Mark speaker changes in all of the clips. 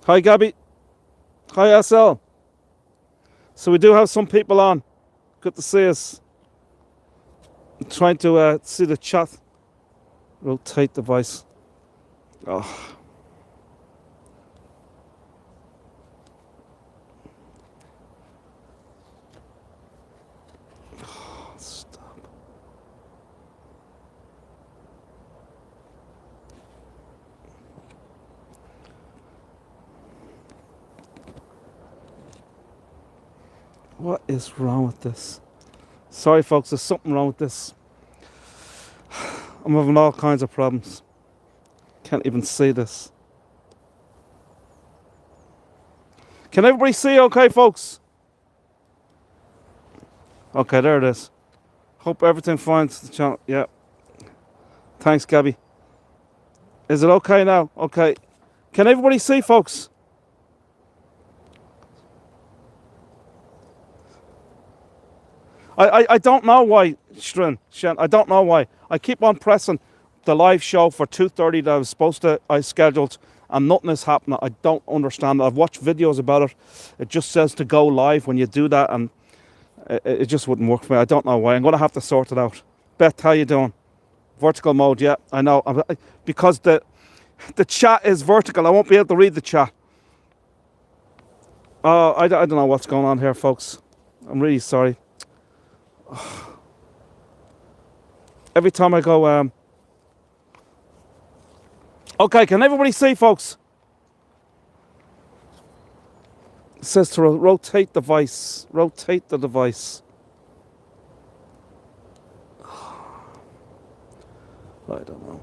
Speaker 1: Hi, Gabby. Hi, SL. So we do have some people on. Good to see us. I'm trying to see the chat. Rotate device. Oh, stop. What is wrong with this? Sorry, folks. There's something wrong with this. I'm having all kinds of problems. Can't even see this. Can everybody see okay, folks? Okay, there it is. Hope everything finds the channel. Yeah. Thanks, Gabby. Is it okay now? Okay. Can everybody see, folks? I don't know why, Shen. I don't know why. I keep on pressing the live show for 2:30 that I scheduled, and nothing is happening. I don't understand it. I've watched videos about it. It just says to go live when you do that, and it just wouldn't work for me. I don't know why. I'm going to have to sort it out. Beth, how you doing? Vertical mode, yeah, I know. Because the chat is vertical, I won't be able to read the chat. I don't know what's going on here, folks. I'm really sorry. Every time I go, okay, can everybody see, folks? It says to rotate device. Rotate the device. I don't know.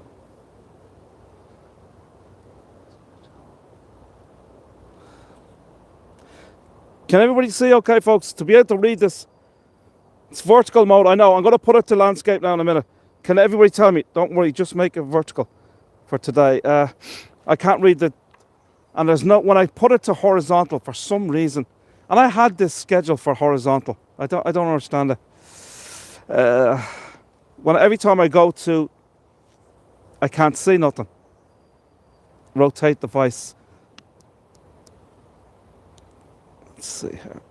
Speaker 1: Can everybody see okay, folks? To be able to read this, it's vertical mode. I know. I'm going to put it to landscape now in a minute. Can everybody tell me? Don't worry, just make it vertical for today. I can't read the... And there's no... When I put it to horizontal for some reason, and I had this scheduled for horizontal. I don't understand it. Every time I go to... I can't see nothing. Rotate device. Let's see here.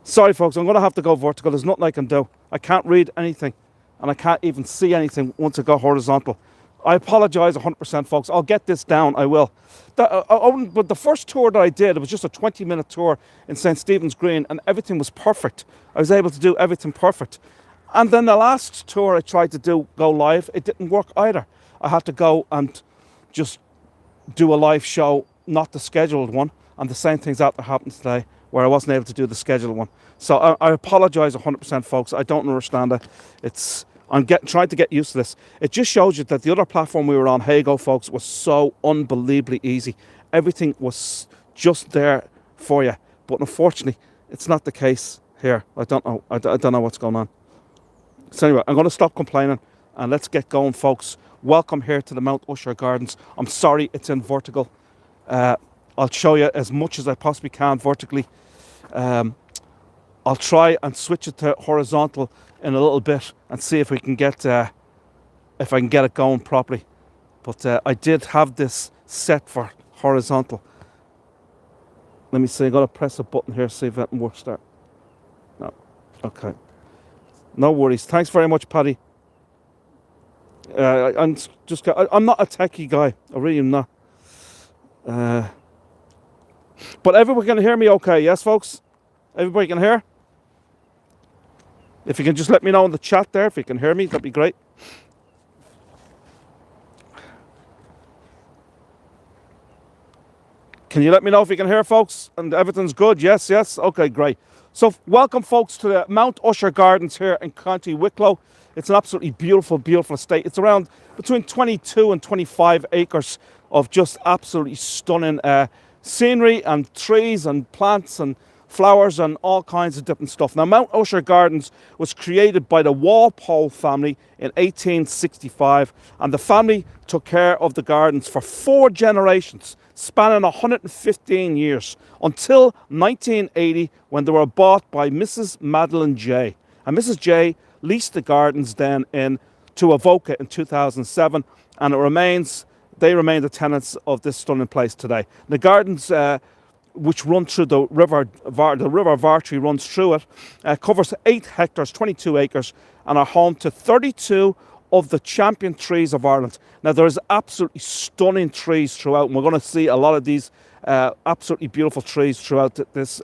Speaker 1: Sorry, folks, I'm going to have to go vertical. There's nothing I can do. I can't read anything, and I can't even see anything once I go horizontal. I apologise 100%, folks. I'll get this down. I will. But the first tour that I did, it was just a 20-minute tour in St. Stephen's Green, and everything was perfect. I was able to do everything perfect. And then the last tour I tried to go live, it didn't work either. I had to go and just do a live show, not the scheduled one. And the same thing's out there happened today, where I wasn't able to do the scheduled one. So I apologise 100%, folks. I don't understand it. I'm trying to get used to this. It just shows you that the other platform we were on, Hago, folks, was so unbelievably easy. Everything was just there for you. But unfortunately, it's not the case here. I don't know. I don't know what's going on. So anyway, I'm going to stop complaining and let's get going, folks. Welcome here to the Mount Usher Gardens. I'm sorry it's in vertical. I'll show you as much as I possibly can vertically. I'll try and switch it to horizontal in a little bit and see if we can get if I can get it going properly. But I did have this set for horizontal. Let me see. I'm going to press a button here, see if it works there. No. Okay. No worries. Thanks very much, Paddy. I'm not a techie guy. I really am not. But everybody can hear me okay, yes, folks? Everybody can hear? If you can just let me know in the chat there, if you can hear me, that'd be great. Can you let me know if you can hear, folks? And everything's good? Yes, yes? Okay, great. So welcome, folks, to the Mount Usher Gardens here in County Wicklow. It's an absolutely beautiful, beautiful estate. It's around between 22 and 25 acres of just absolutely stunning scenery and trees and plants and flowers and all kinds of different stuff. Now, Mount Usher Gardens was created by the Walpole family in 1865, and the family took care of the gardens for 4 generations, spanning 115 years, until 1980, when they were bought by Mrs. Madeline J. And Mrs. J leased the gardens then to Avoca in 2007, and it remains they remain the tenants of this stunning place today. The gardens, which run through the river Vartry runs through it, covers 8 hectares, 22 acres, and are home to 32 of the champion trees of Ireland. Now, there's absolutely stunning trees throughout, and we're going to see a lot of these absolutely beautiful trees throughout this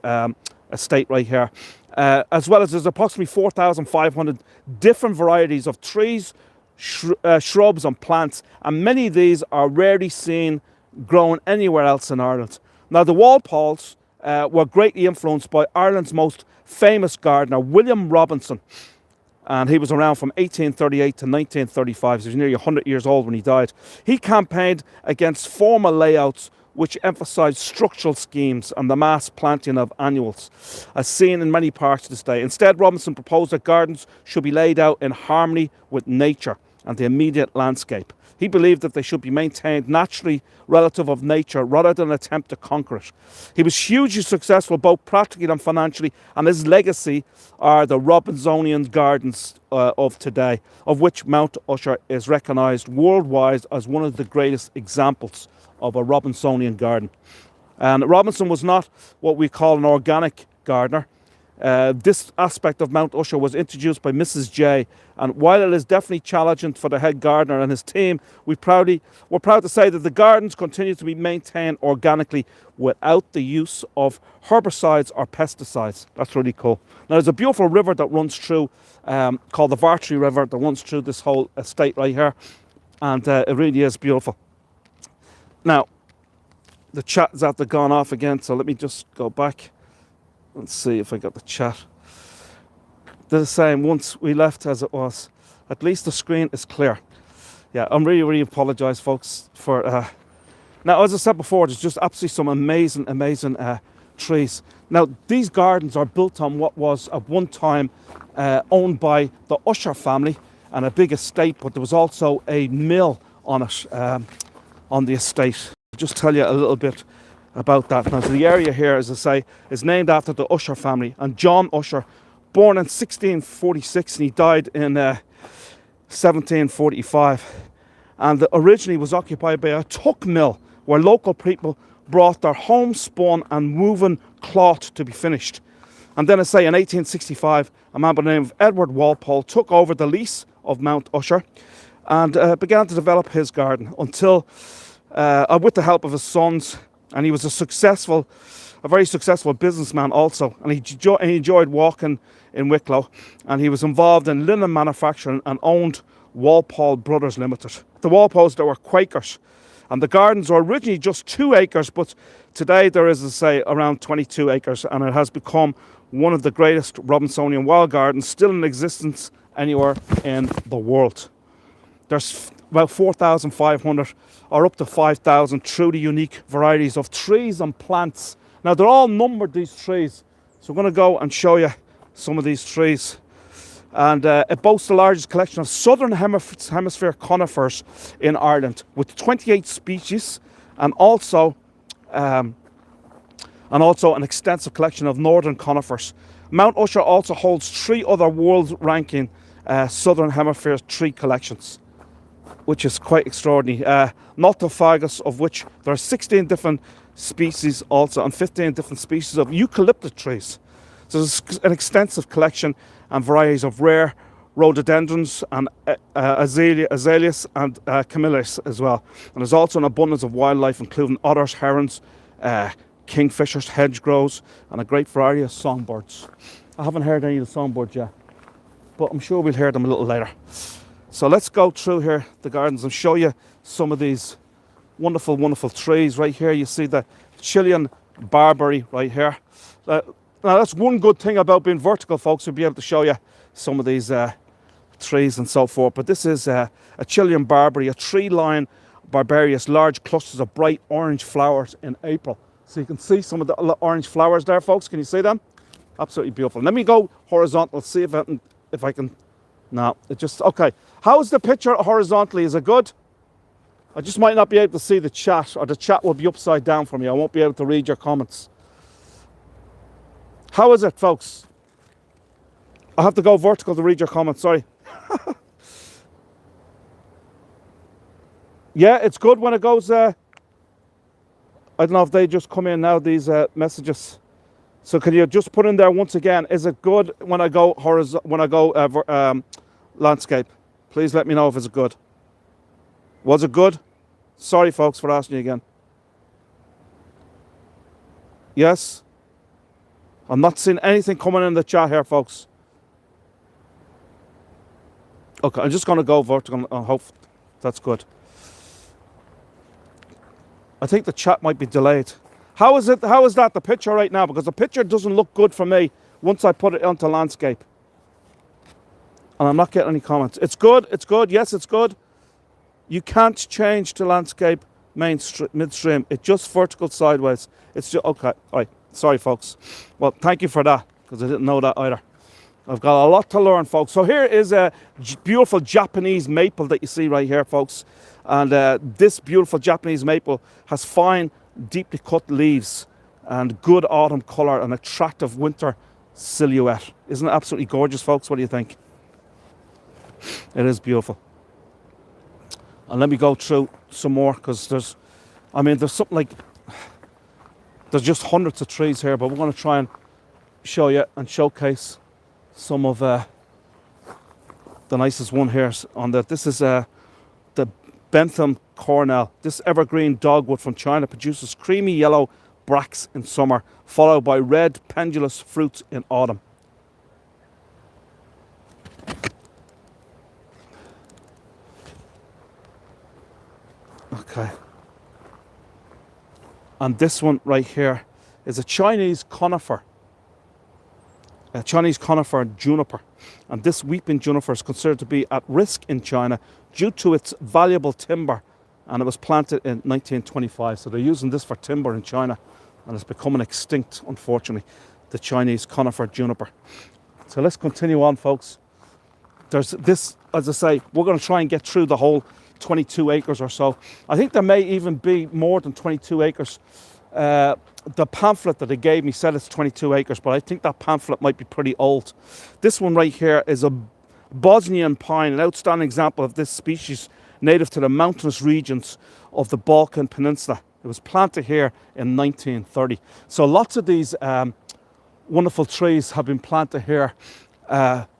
Speaker 1: estate right here. As well as there's approximately 4,500 different varieties of trees, shrubs and plants, and many of these are rarely seen grown anywhere else in Ireland. Now, the Walpoles were greatly influenced by Ireland's most famous gardener, William Robinson, and he was around from 1838 to 1935, so he was nearly 100 years old when he died. He campaigned against formal layouts which emphasised structural schemes and the mass planting of annuals, as seen in many parts of this day. Instead, Robinson proposed that gardens should be laid out in harmony with nature and the immediate landscape. He believed that they should be maintained naturally relative of nature rather than attempt to conquer it. He was hugely successful both practically and financially, and his legacy are the Robinsonian gardens of today, of which Mount Usher is recognised worldwide as one of the greatest examples of a Robinsonian garden. And Robinson was not what we call an organic gardener. This aspect of Mount Usher was introduced by Mrs. J, and while it is definitely challenging for the head gardener and his team, we're proud to say that the gardens continue to be maintained organically without the use of herbicides or pesticides. That's really cool. Now, there's a beautiful river that runs through, called the Vartry River, that runs through this whole estate right here, and it really is beautiful. Now, the chat is after gone off again, so let me just go back. Let's see if I got the chat. They're the same once we left as it was. At least the screen is clear. Yeah, I'm really apologise, folks, for... Now, as I said before, there's just absolutely some amazing trees. Now, these gardens are built on what was at one time owned by the Usher family and a big estate, but there was also a mill on it, on the estate. I'll just tell you a little bit about that. Now, so the area here, as I say, is named after the Usher family, and John Usher, born in 1646 and he died in 1745, and originally was occupied by a tuck mill where local people brought their homespun and woven cloth to be finished. And then, I say, in 1865, a man by the name of Edward Walpole took over the lease of Mount Usher and began to develop his garden until, with the help of his sons. And he was a very successful businessman also. And he enjoyed walking in Wicklow. And he was involved in linen manufacturing and owned Walpole Brothers Limited. The Walpoles, they were Quakers. And the gardens were originally just 2 acres, but today there is, as I say, around 22 acres. And it has become one of the greatest Robinsonian wild gardens still in existence anywhere in the world. There's about 4,500 or up to 5,000 truly unique varieties of trees and plants. Now, they're all numbered, these trees. So we're going to go and show you some of these trees. And it boasts the largest collection of southern hemisphere conifers in Ireland, with 28 species, and also an extensive collection of northern conifers. Mount Usher also holds 3 other world-ranking southern hemisphere tree collections, which is quite extraordinary. Notophagus, of which there are 16 different species also, and 15 different species of eucalyptus trees. So there's an extensive collection and varieties of rare rhododendrons and azaleas and camellias as well. And there's also an abundance of wildlife, including otters, herons, kingfishers, hedgerows, and a great variety of songbirds. I haven't heard any of the songbirds yet, but I'm sure we'll hear them a little later. So let's go through here the gardens and show you some of these wonderful trees. Right here you see the Chilean barberry right here. Now, that's one good thing about being vertical, folks. We'll be able to show you some of these trees and so forth. But this is a Chilean barberry, a tree-lined barbarious, large clusters of bright orange flowers in April. So you can see some of the orange flowers there, folks. Can you see them? Absolutely beautiful. Let me go horizontal, see if I can. No, it just, okay. How's the picture horizontally? Is it good? I just might not be able to see the chat, or the chat will be upside down for me. I won't be able to read your comments. How is it, folks? I have to go vertical to read your comments, sorry. Yeah, it's good when it goes. I don't know if they just come in now, these messages. So can you just put in there once again? Is it good when I go when I go landscape? Please let me know if it's good. Was it good? Sorry, folks, for asking you again. Yes. I'm not seeing anything coming in the chat here, folks. Okay, I'm just going to go vertical and hope that's good. I think the chat might be delayed. How is it? How is that the picture right now? Because the picture doesn't look good for me once I put it onto landscape. And I'm not getting any comments. It's good. It's good. Yes, it's good. You can't change to landscape midstream. It's just vertical sideways. It's just okay. All right. Sorry, folks. Well, thank you for that because I didn't know that either. I've got a lot to learn, folks. So here is a beautiful Japanese maple that you see right here, folks. And this beautiful Japanese maple has fine, deeply cut leaves and good autumn colour and attractive winter silhouette. Isn't it absolutely gorgeous, folks? What do you think? It is beautiful. And let me go through some more because there's something like, there's just hundreds of trees here, but we're going to try and show you and showcase some of the nicest one here on that. This is the Bentham Cornell. This evergreen dogwood from China produces creamy yellow bracts in summer, followed by red pendulous fruits in autumn. Okay. And this one right here is a Chinese conifer. A Chinese conifer juniper. And this weeping juniper is considered to be at risk in China due to its valuable timber. And it was planted in 1925. So they're using this for timber in China. And it's becoming extinct, unfortunately, the Chinese conifer juniper. So let's continue on, folks. There's this, as I say, we're going to try and get through the whole 22 acres or so. I think there may even be more than 22 acres. The pamphlet that they gave me said it's 22 acres, but I think that pamphlet might be pretty old. This one right here is a Bosnian pine, an outstanding example of this species native to the mountainous regions of the Balkan Peninsula. It was planted here in 1930. So lots of these wonderful trees have been planted here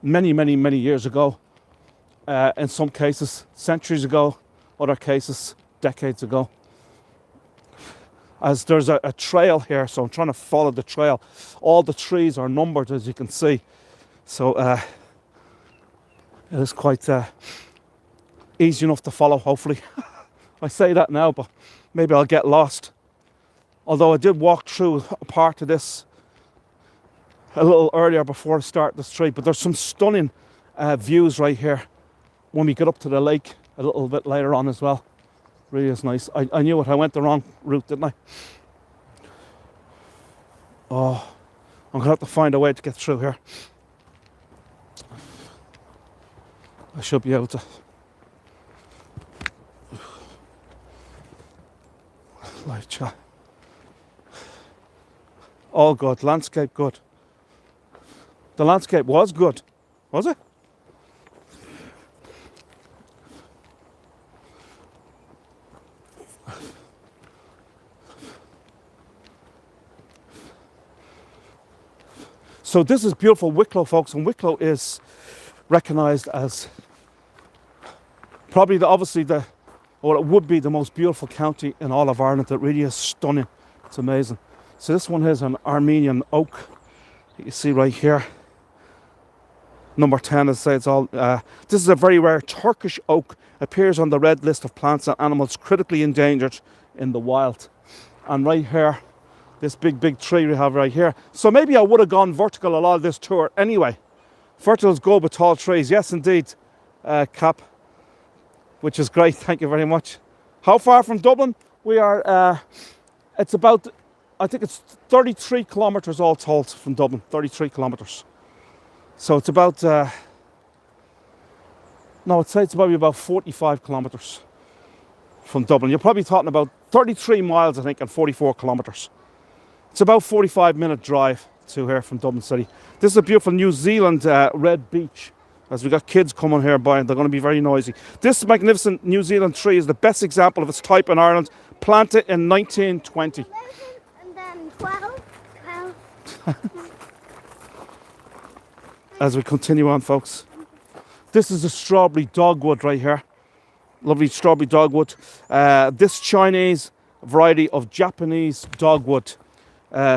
Speaker 1: many, many, many years ago. In some cases, centuries ago, other cases, decades ago. As there's a trail here, so I'm trying to follow the trail. All the trees are numbered, as you can see. So it is quite easy enough to follow, hopefully. I say that now, but maybe I'll get lost. Although I did walk through a part of this a little earlier before I start the street. But there's some stunning views right here when we get up to the lake a little bit later on as well. Really is nice. I knew it. I went the wrong route, didn't I? Oh, I'm going to have to find a way to get through here. I should be able to. Live chat. All good. Landscape good. The landscape was good. Was it? So this is beautiful Wicklow, folks, and Wicklow is recognised as probably or it would be the most beautiful county in all of Ireland. It really is stunning. It's amazing. So this one is an Armenian oak. You see right here. Number 10, as I say, it's all. This is a very rare Turkish oak. Appears on the red list of plants and animals critically endangered in the wild. And right here, this big tree we have right here. So maybe I would have gone vertical a lot of this tour anyway. Verticals go with tall trees. Yes, indeed, Cap. Which is great. Thank you very much. How far from Dublin? We are, it's about, I think it's 33 kilometres all told from Dublin. 33 kilometres. So it's about, no, I'd say it's probably about 45 kilometres from Dublin. You're probably talking about 33 miles, I think, and 44 kilometres. It's about 45-minute drive to here from Dublin City. This is a beautiful New Zealand red beech. as we got kids coming here by, and they're going to be very noisy. This magnificent New Zealand tree is the best example of its type in Ireland, planted in 1920.
Speaker 2: And then 12.
Speaker 1: As we continue on, folks. This is the strawberry dogwood right here. Lovely strawberry dogwood. This Chinese variety of Japanese dogwood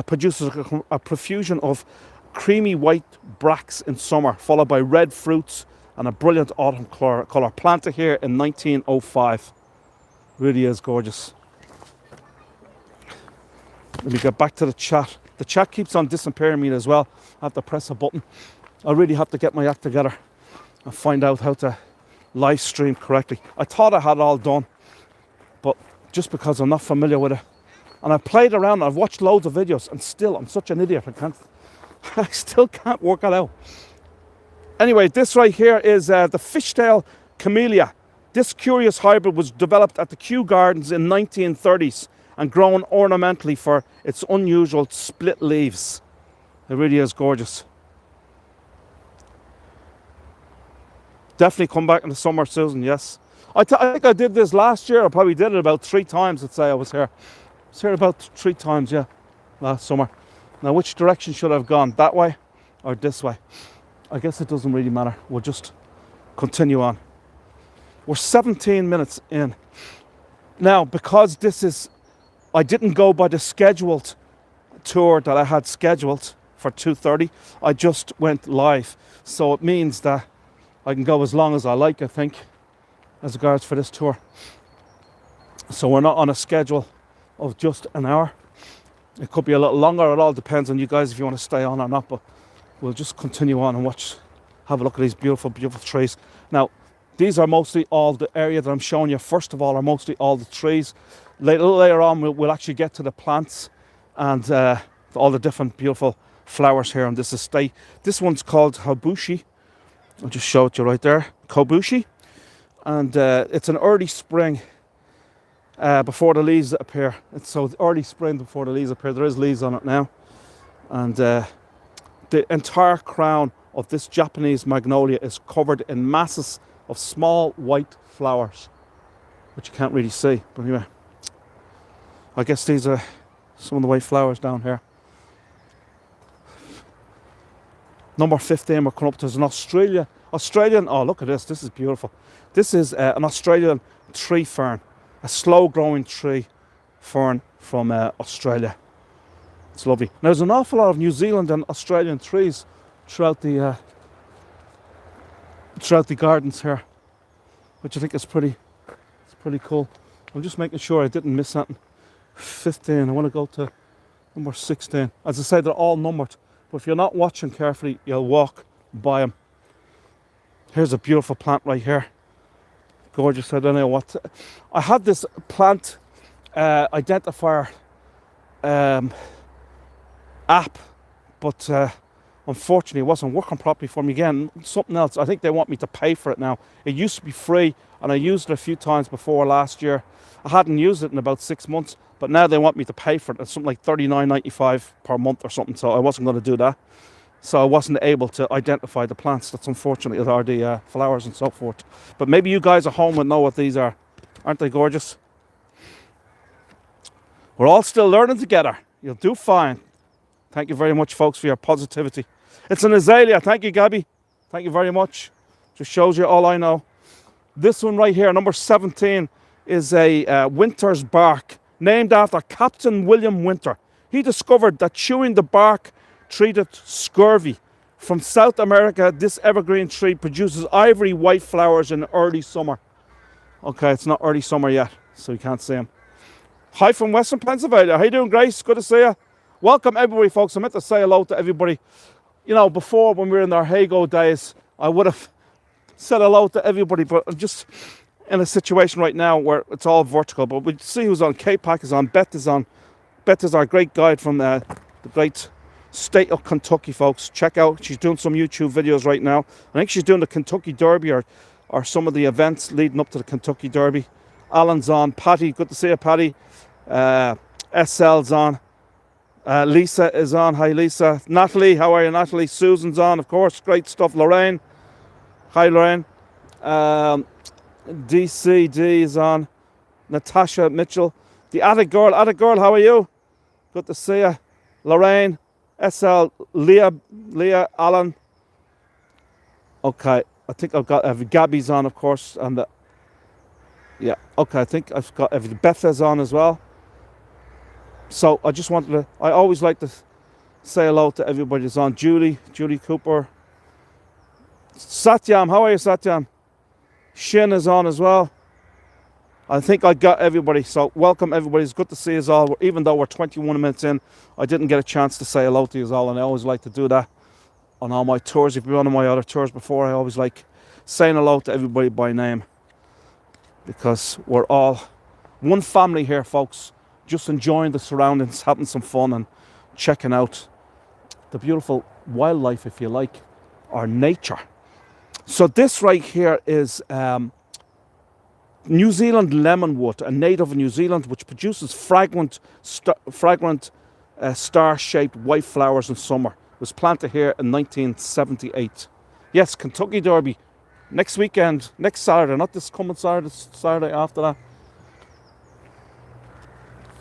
Speaker 1: produces a profusion of creamy white bracts in summer, followed by red fruits and a brilliant autumn colour. Planted here in 1905. Really is gorgeous. Let me get back to the chat. The chat keeps on disappearing me as well. I have to press a button. I really have to get my act together and find out how to live stream correctly. I thought I had it all done, but just because I'm not familiar with it. And I've played around, I've watched loads of videos, and still I'm such an idiot. I still can't work it out. Anyway, this right here is the fishtail camellia. This curious hybrid was developed at the Kew Gardens in 1930s and grown ornamentally for its unusual split leaves. It really is gorgeous. Definitely come back in the summer, Susan, yes. I think I did this last year. I probably did it about 3 times, I'd say I was here. I was here about 3 times, yeah, last summer. Now, which direction should I have gone? That way or this way? I guess it doesn't really matter. We'll just continue on. We're 17 minutes in. Now, because this is, I didn't go by the scheduled tour that I had scheduled for 2:30. I just went live. So it means that I can go as long as I like, I think, as regards for this tour. So we're not on a schedule of just an hour. It could be a little longer. It all depends on you guys if you want to stay on or not. But we'll just continue on and have a look at these beautiful, beautiful trees. Now, these are mostly all the area that I'm showing you. First of all, are mostly all the trees. Later on, we'll actually get to the plants and all the different beautiful flowers here on this estate. This one's called Habushi. I'll just show it to you right there. Kobushi. And it's an early spring before the leaves appear. So it's early spring before the leaves appear. There is leaves on it now. And the entire crown of this Japanese magnolia is covered in masses of small white flowers, which you can't really see. But anyway, I guess these are some of the white flowers down here. Number 15, we're coming up to an Australian, oh look at this, this is beautiful. This is an Australian tree fern, a slow growing tree fern from Australia. It's lovely. Now, there's an awful lot of New Zealand and Australian trees throughout the gardens here, which I think is pretty cool. I'm just making sure I didn't miss something. 15, I want to go to number 16. As I say, they're all numbered. But if you're not watching carefully, you'll walk by them. Here's a beautiful plant right here. Gorgeous. I don't know what. I had this plant identifier app, but unfortunately it wasn't working properly for me. Again, something else. I think they want me to pay for it now. It used to be free, and I used it a few times before last year. I hadn't used it in about 6 months. But now they want me to pay for it. It's something like $39.95 per month or something. So I wasn't going to do that. So I wasn't able to identify the plants. That's unfortunate. Are the flowers and so forth. But maybe you guys at home would know what these are. Aren't they gorgeous? We're all still learning together. You'll do fine. Thank you very much, folks, for your positivity. It's an azalea. Thank you, Gabby. Thank you very much. Just shows you all I know. This one right here, number 17, is a winter's bark, named after Captain William Winter. He discovered that chewing the bark treated scurvy. From South America, this evergreen tree produces ivory white flowers in early summer. Okay, it's not early summer yet, so you can't see them. Hi from Western Pennsylvania. How you doing, Grace? Good to see you. Welcome, everybody, folks. I meant to say hello to everybody. You know, before, when we were in our Hago days, I would have said hello to everybody, but I'm just in a situation right now where it's all vertical. But we see who's on. K-Pack is on. Beth is on. Beth is our great guide from the great state of Kentucky, folks. Check out. She's doing some YouTube videos right now. I think she's doing the Kentucky Derby or some of the events leading up to the Kentucky Derby. Alan's on. Patty, good to see you, Patty. SL's on. Lisa is on. Hi, Lisa. Natalie, how are you, Natalie? Susan's on, of course. Great stuff. Lorraine. Hi, Lorraine. Um, DCD is on. Natasha Mitchell. The Attic girl, how are you? Good to see you. Lorraine, SL, Leah Allen. Okay, I think I've got Gabby's on, of course, and yeah, okay, I think I've got Beth is on as well. So I just wanted to, I always like to say hello to everybody that's on. Julie Cooper. Satyam, how are you, Satyam? Shin is on as well. I think I got everybody, so welcome everybody. It's good to see us all. Even though we're 21 minutes in, I didn't get a chance to say hello to you all, and I always like to do that on all my tours. If you've been on my other tours before, I always like saying hello to everybody by name, because we're all one family here, folks, just enjoying the surroundings, having some fun and checking out the beautiful wildlife, if you like, or nature. So this right here is New Zealand lemonwood, a native of New Zealand, which produces fragrant star-shaped white flowers in summer. It was planted here in 1978. Yes, Kentucky Derby. Next weekend, next Saturday, not this coming Saturday, Saturday after that.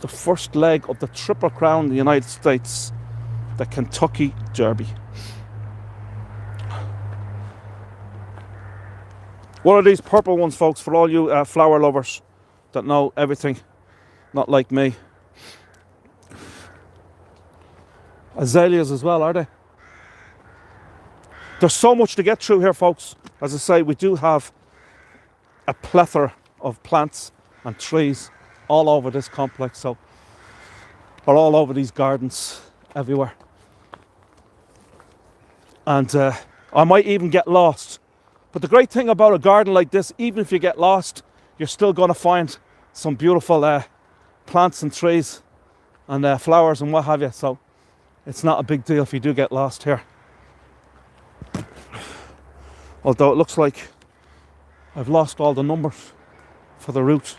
Speaker 1: The first leg of the Triple Crown in the United States, the Kentucky Derby. One of these purple ones, folks, for all you flower lovers that know everything, not like me. Azaleas as well, are they? There's so much to get through here, folks. As I say, we do have a plethora of plants and trees all over this complex, so, or all over these gardens, everywhere. And I might even get lost. But the great thing about a garden like this, even if you get lost, you're still going to find some beautiful plants and trees and flowers and what have you. So it's not a big deal if you do get lost here. Although it looks like I've lost all the numbers for the route.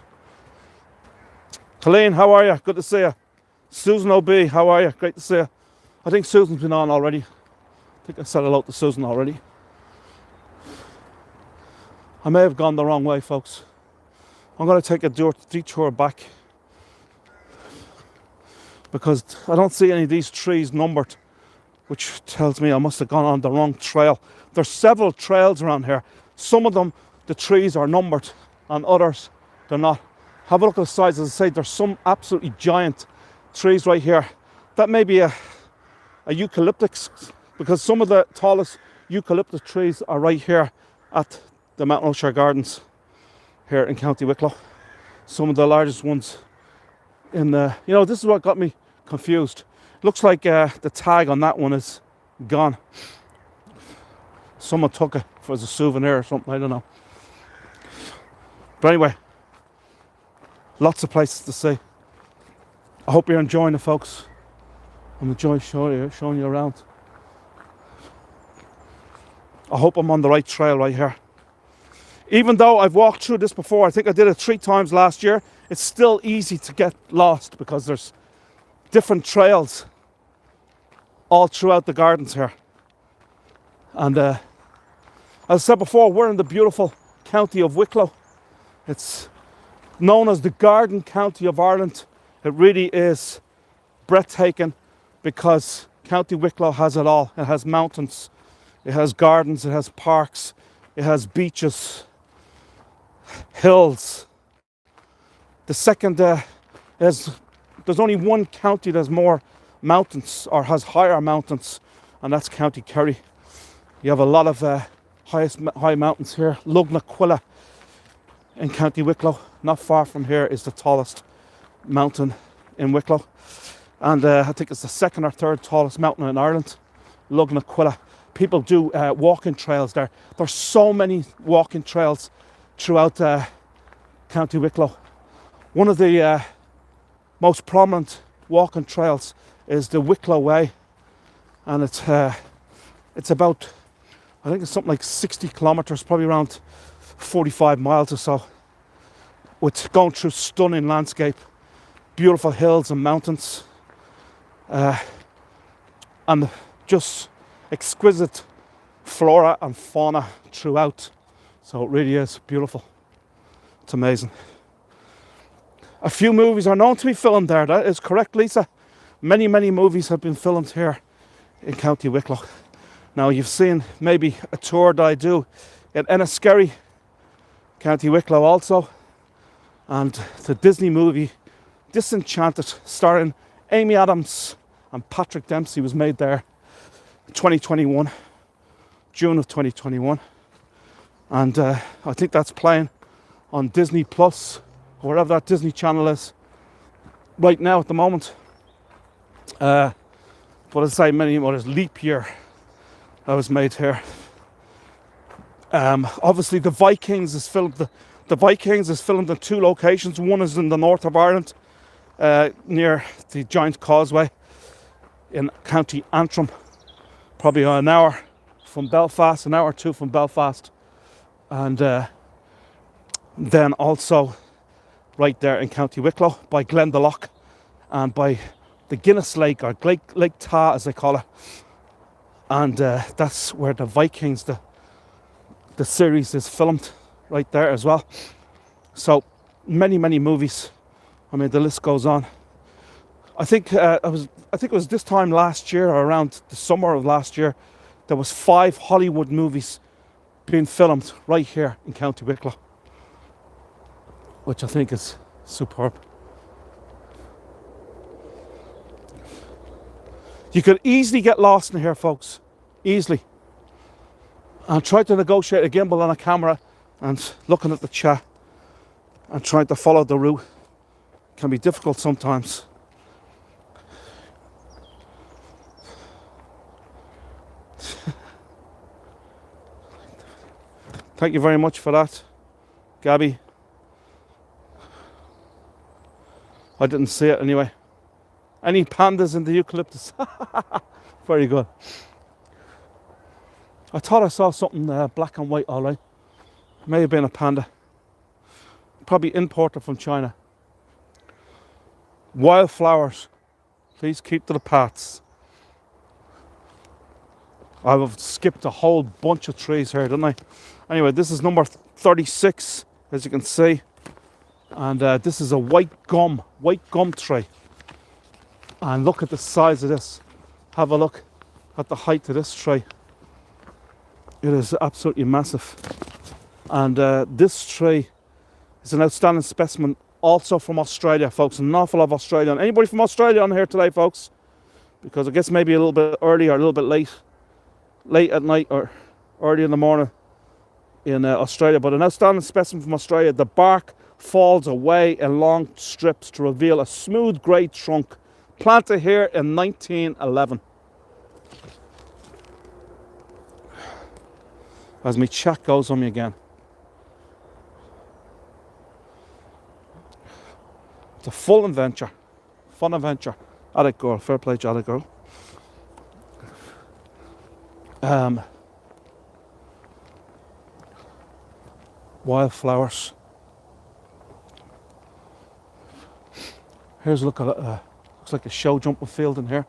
Speaker 1: Colleen, how are you? Good to see you. Susan OB, how are you? Great to see you. I think Susan's been on already. I think I said hello to Susan already. I may have gone the wrong way, folks. I'm going to take a detour back because I don't see any of these trees numbered, which tells me I must have gone on the wrong trail. There's several trails around here. Some of them, the trees are numbered, and others, they're not. Have a look at the size. As I say, there's some absolutely giant trees right here. That may be a eucalyptus, because some of the tallest eucalyptus trees are right here at the Mount Usher Gardens here in County Wicklow. Some of the largest ones in the, this is what got me confused. Looks like the tag on that one is gone. Someone took it as a souvenir or something, I don't know. But anyway, lots of places to see. I hope you're enjoying it, folks. I'm enjoying showing you around. I hope I'm on the right trail right here. Even though I've walked through this before, I think I did it 3 times last year, it's still easy to get lost because there's different trails all throughout the gardens here. And as I said before, we're in the beautiful county of Wicklow. It's known as the Garden County of Ireland. It really is breathtaking because County Wicklow has it all. It has mountains, it has gardens, it has parks, it has beaches, hills. The second there's only one county that has more mountains or has higher mountains, and that's County Kerry. You have a lot of high mountains here. Lugnaquilla in County Wicklow, not far from here, is the tallest mountain in Wicklow, and I think it's the second or third tallest mountain in Ireland, Lugnaquilla. People do walking trails there. There's so many walking trails throughout County Wicklow. One of the most prominent walking trails is the Wicklow Way, and it's about, I think it's something like 60 kilometres, probably around 45 miles or so, with going through stunning landscape, beautiful hills and mountains, and just exquisite flora and fauna throughout. So it really is beautiful. It's amazing. A few movies are known to be filmed there. That is correct, Lisa. Many, many movies have been filmed here in County Wicklow. Now, you've seen maybe a tour that I do in Enniskerry, County Wicklow also. And the Disney movie Disenchanted, starring Amy Adams and Patrick Dempsey, was made there in 2021, June of 2021. And I think that's playing on Disney Plus, or wherever that Disney channel is, right now at the moment. But as I say, many more, there's Leap Year that was made here. Obviously, The Vikings is filmed. The Vikings is filmed in two locations. One is in the north of Ireland, near the Giant Causeway in County Antrim, probably an hour from Belfast, an hour or two from Belfast, and then also right there in County Wicklow by Glendalough and by the Guinness Lake, or Lake Ta as they call it. And that's where the Vikings, the series, is filmed, right there as well. So many, many movies. I mean, the list goes on. I think it was this time last year, or around the summer of last year, there was 5 Hollywood movies being filmed right here in County Wicklow, which I think is superb. You could easily get lost in here, folks. Easily. And try to negotiate a gimbal and a camera and looking at the chat and trying to follow the route can be difficult sometimes. Thank you very much for that, Gabby. I didn't see it anyway. Any pandas in the eucalyptus? Very good. I thought I saw something black and white, all right. May have been a panda. Probably imported from China. Wildflowers. Please keep to the paths. I've skipped a whole bunch of trees here, didn't I? Anyway, this is number 36, as you can see. And this is a white gum tree. And look at the size of this. Have a look at the height of this tree. It is absolutely massive. And this tree is an outstanding specimen, also from Australia, folks. An awful lot of Australian. Anybody from Australia on here today, folks? Because I guess maybe a little bit early or a little bit late at night or early in the morning in Australia. But an outstanding specimen from Australia. The bark falls away in long strips to reveal a smooth grey trunk. Planted here in 1911. As my chat goes on me again. It's a full adventure. Fun adventure. Addict girl. Fair play to Addict girl. Wildflowers. Here's a look at it. Looks like a show jumping field in here.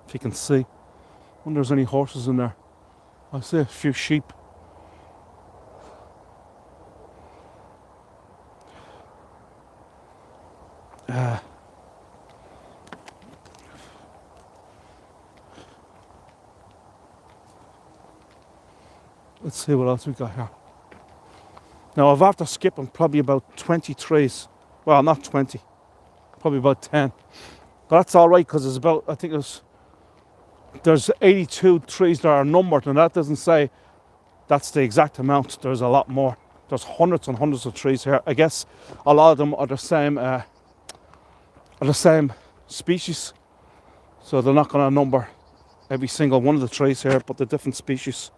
Speaker 1: If you can see. Wonder if there's any horses in there. I see a few sheep. Let's see what else we got here. Now I've after skipping probably about 20 trees. Well, not 20. Probably about 10. But that's all right, because there's about, I think there's 82 trees that are numbered, and that doesn't say that's the exact amount. There's a lot more. There's hundreds and hundreds of trees here. I guess a lot of them are the same species, so they're not going to number every single one of the trees here, but they're different species.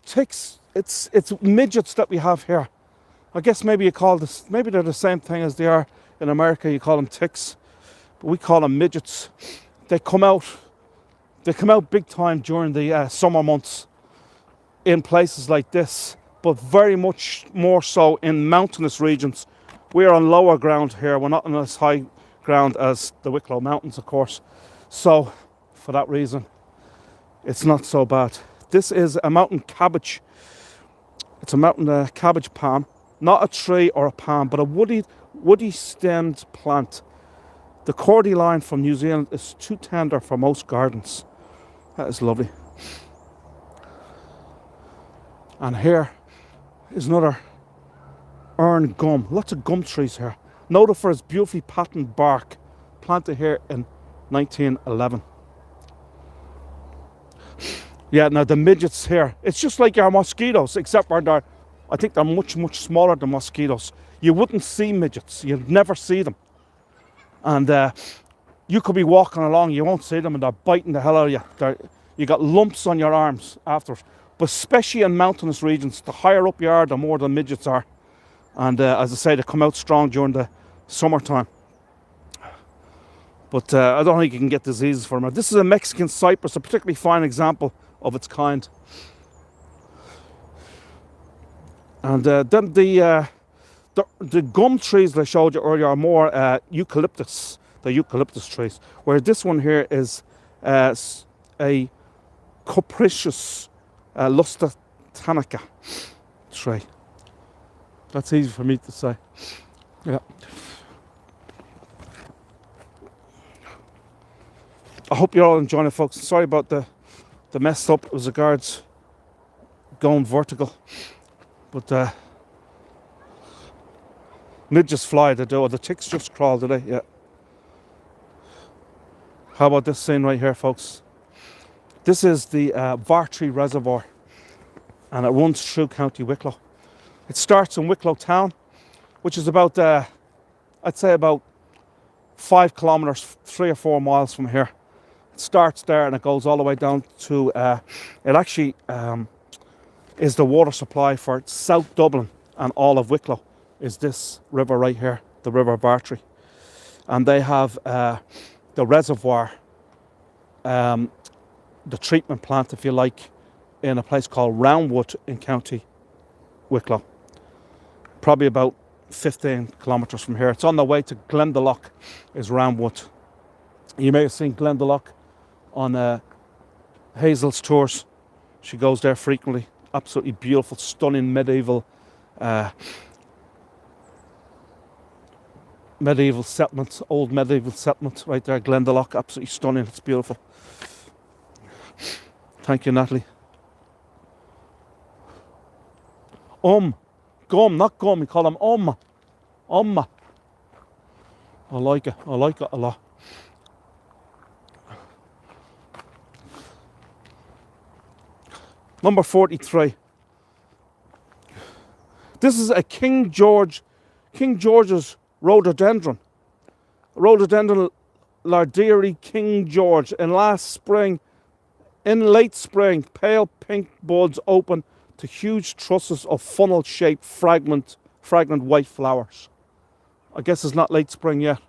Speaker 1: Ticks. It's midgets that we have here. I guess maybe you call this, maybe they're the same thing as they are in America. You call them ticks, but we call them midgets. They come out big time during the summer months in places like this, but very much more so in mountainous regions We're on lower ground here. We're not on as high ground as the Wicklow Mountains, of course. So, for that reason, it's not so bad. This is a mountain cabbage. It's a mountain cabbage palm. Not a tree or a palm, but a woody stemmed plant. The cordyline from New Zealand is too tender for most gardens. That is lovely. And here is another Earn gum. Lots of gum trees here. Noted for its beautifully patterned bark. Planted here in 1911. Yeah, now the midgets here. It's just like our mosquitoes, except I think they're much, much smaller than mosquitoes. You wouldn't see midgets. You'd never see them. And you could be walking along, you won't see them, and they're biting the hell out of you. You got lumps on your arms afterwards. But especially in mountainous regions, the higher up you are, the more the midgets are. And as I say, they come out strong during the summertime. But I don't think you can get diseases from it. This is a Mexican cypress, a particularly fine example of its kind. And then the gum trees that I showed you earlier are more eucalyptus, the eucalyptus trees. Whereas this one here is a capricious Lusitanica tree. That's easy for me to say. Yeah. I hope you're all enjoying it, folks. Sorry about the mess up as regards going vertical. But midges fly, they do. Or the ticks just crawl, do they? Yeah. How about this scene right here, folks? This is the Vartree Reservoir, and it runs through County Wicklow. It starts in Wicklow town, which is about, I'd say about 5 kilometres, 3 or 4 miles from here. It starts there and it goes all the way down to, it actually is the water supply for South Dublin and all of Wicklow, is this river right here, the River Vartree. And they have the reservoir, the treatment plant, if you like, in a place called Roundwood in County Wicklow. Probably about 15 kilometres from here. It's on the way to Glendalough, is Roundwood. You may have seen Glendalough on Hazel's tours. She goes there frequently. Absolutely beautiful, stunning medieval settlement, old medieval settlement right there, Glendalough. Absolutely stunning. It's beautiful. Thank you, Natalie. Gum, not gum. You call them I like it. I like it a lot. Number 43. This is a King George's rhododendron. Rhododendron Larderi King George. In late spring, pale pink buds open to huge trusses of funnel-shaped fragrant white flowers. I guess it's not late spring yet,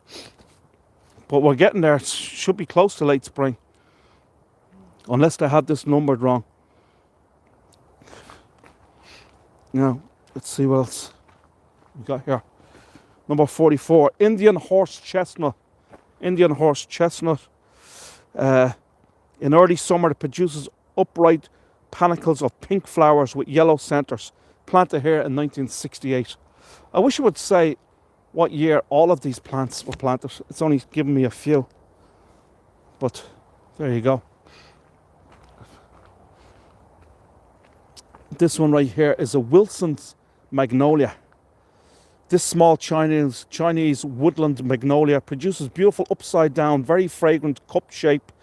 Speaker 1: but we're getting there. It should be close to late spring, unless they had this numbered wrong. Now, let's see what else we got here. Number 44, Indian horse chestnut. Indian horse chestnut. In early summer, it produces upright panicles of pink flowers with yellow centres. Planted here in 1968. I wish I would say what year all of these plants were planted. It's only given me a few. But there you go. This one right here is a Wilson's magnolia. This small Chinese woodland magnolia produces beautiful upside down, very fragrant cup-shaped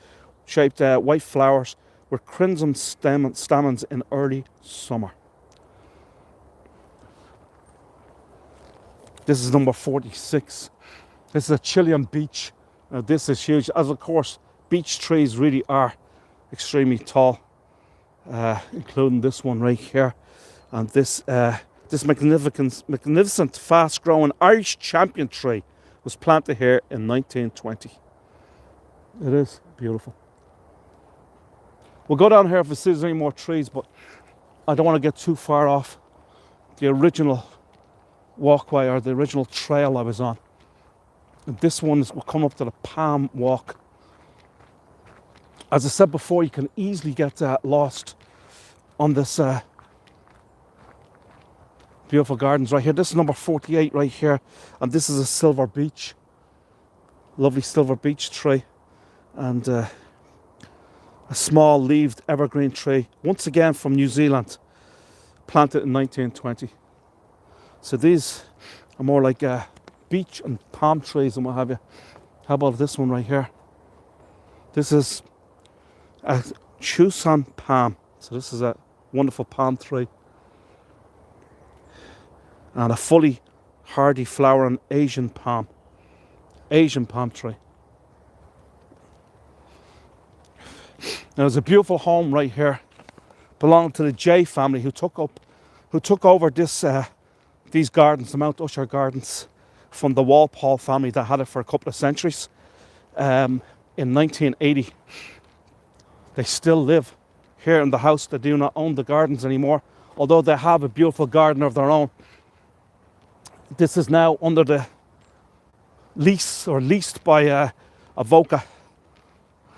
Speaker 1: white flowers with crimson stamens in early summer. This is number 46. This is a Chilean beech. Now this is huge, as of course beech trees really are extremely tall, including this one right here, and this magnificent, fast-growing Irish champion tree was planted here in 1920. It is beautiful. We'll go down here if we see there's any more trees, but I don't want to get too far off the original walkway, or the original trail I was on. And this one will come up to the Palm Walk. As I said before, you can easily get lost on this beautiful gardens right here. This is number 48 right here, and this is a silver beech. Lovely silver beech tree, and a small leaved evergreen tree, once again from New Zealand, planted in 1920. So these are more like beech and palm trees and what have you. How about this one right here? This is a Chusan palm. So this is a wonderful palm tree. And a fully hardy flowering Asian palm tree. Now there's a beautiful home right here, belonging to the J family, who took over these gardens, the Mount Usher gardens, from the Walpole family that had it for a couple of centuries. In 1980, they still live here in the house. They do not own the gardens anymore, although they have a beautiful garden of their own. This is now under the lease, or leased by Avoca.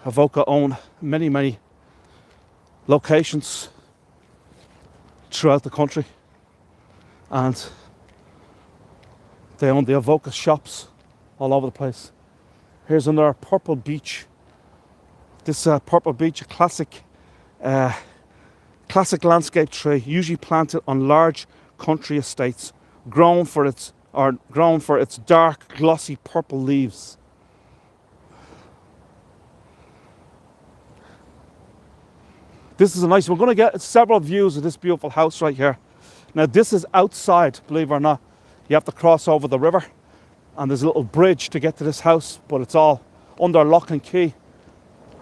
Speaker 1: Avoca own many locations throughout the country, and they own the Avoca shops all over the place. Here's another purple beech. This purple beech, a classic landscape tree, usually planted on large country estates, grown for its dark, glossy purple leaves. This is a nice. We're going to get several views of this beautiful house right here. Now this is outside, believe it or not. You have to cross over the river, and there's a little bridge to get to this house, but it's all under lock and key.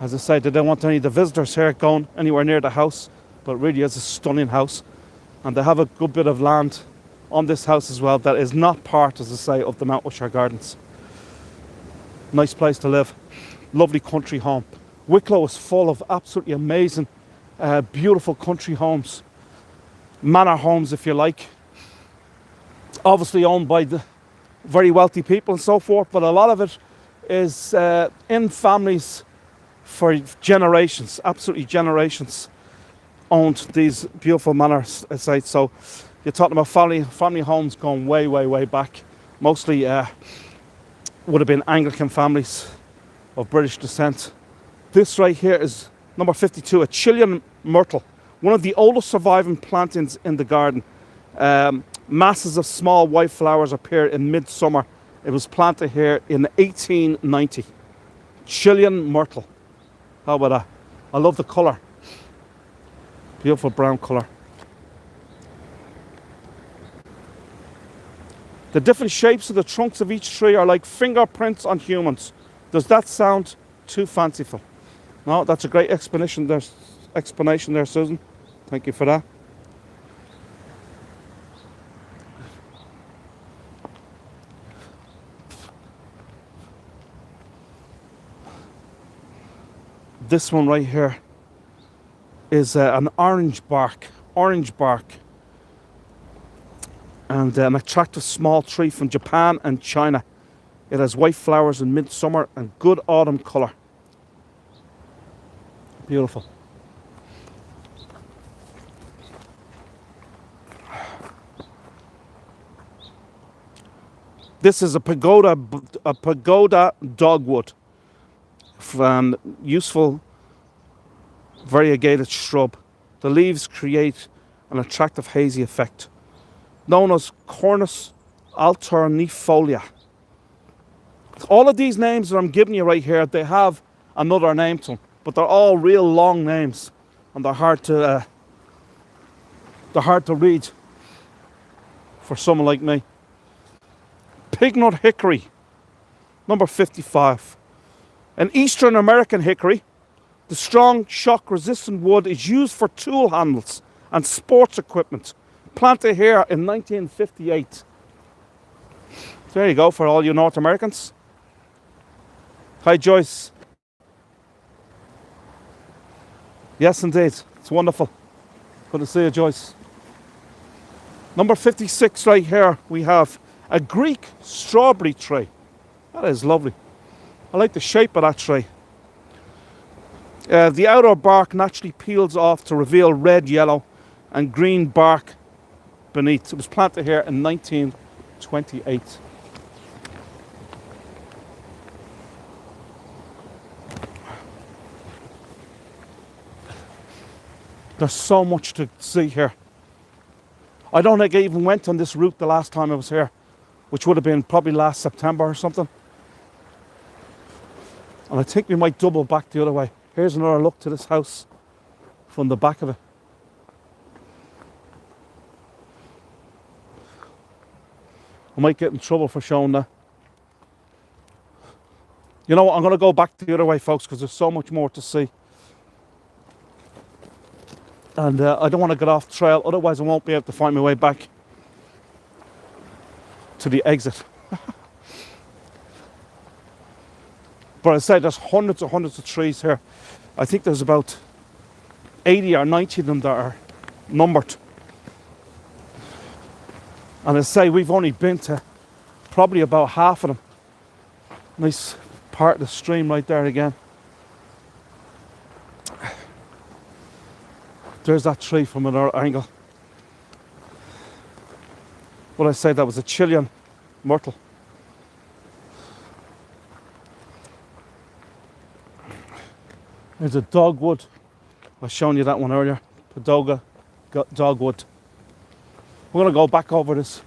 Speaker 1: As I said, they don't want any of the visitors here going anywhere near the house, but it really is a stunning house. And they have a good bit of land on this house as well that is not part, as I say, of the Mount Usher Gardens. Nice place to live. Lovely country home. Wicklow is full of absolutely amazing, beautiful country homes. Manor homes, if you like. Obviously owned by the very wealthy people and so forth, but a lot of it is in families for generations, absolutely generations, owned these beautiful manor sites. So you're talking about family homes going way back. Mostly would have been Anglican families of British descent. This right here is number 52, a Chilean myrtle, one of the oldest surviving plantings in the garden. Masses of small white flowers appear in midsummer. It was planted here in 1890. Chilean myrtle. How about that? I love the colour. Beautiful brown colour. The different shapes of the trunks of each tree are like fingerprints on humans. Does that sound too fanciful? No, that's a great explanation there, Susan. Thank you for that. This one right here is an orange bark, and an attractive small tree from Japan and China. It has white flowers in midsummer and good autumn colour. Beautiful. This is a pagoda dogwood, useful variegated shrub. The leaves create an attractive hazy effect, known as Cornus alternifolia. All of these names that I'm giving you right here, they have another name to them, but they're all real long names, and they're hard to read for someone like me. Pignut hickory, number 55. An Eastern American hickory, the strong shock-resistant wood is used for tool handles and sports equipment. Planted here in 1958. There you go for all you North Americans. Hi, Joyce. Yes, indeed. It's wonderful. Good to see you, Joyce. Number 56 right here, we have a Greek strawberry tree. That is lovely. I like the shape of that tree. The outer bark naturally peels off to reveal red, yellow, and green bark beneath. It was planted here in 1928. There's so much to see here. I don't think I even went on this route the last time I was here, which would have been probably last September or something. And I think we might double back the other way. Here's another look to this house from the back of it. I might get in trouble for showing that. You know what, I'm going to go back the other way, folks, because there's so much more to see. And I don't want to get off the trail, otherwise I won't be able to find my way back to the exit. But I say there's hundreds of trees here. I think there's about 80 or 90 of them that are numbered. And I say we've only been to probably about half of them. Nice part of the stream right there again. There's that tree from another angle. What I say, that was a Chilean myrtle. There's a dogwood. I was showing you that one earlier. Padoga dogwood. We're going to go back over this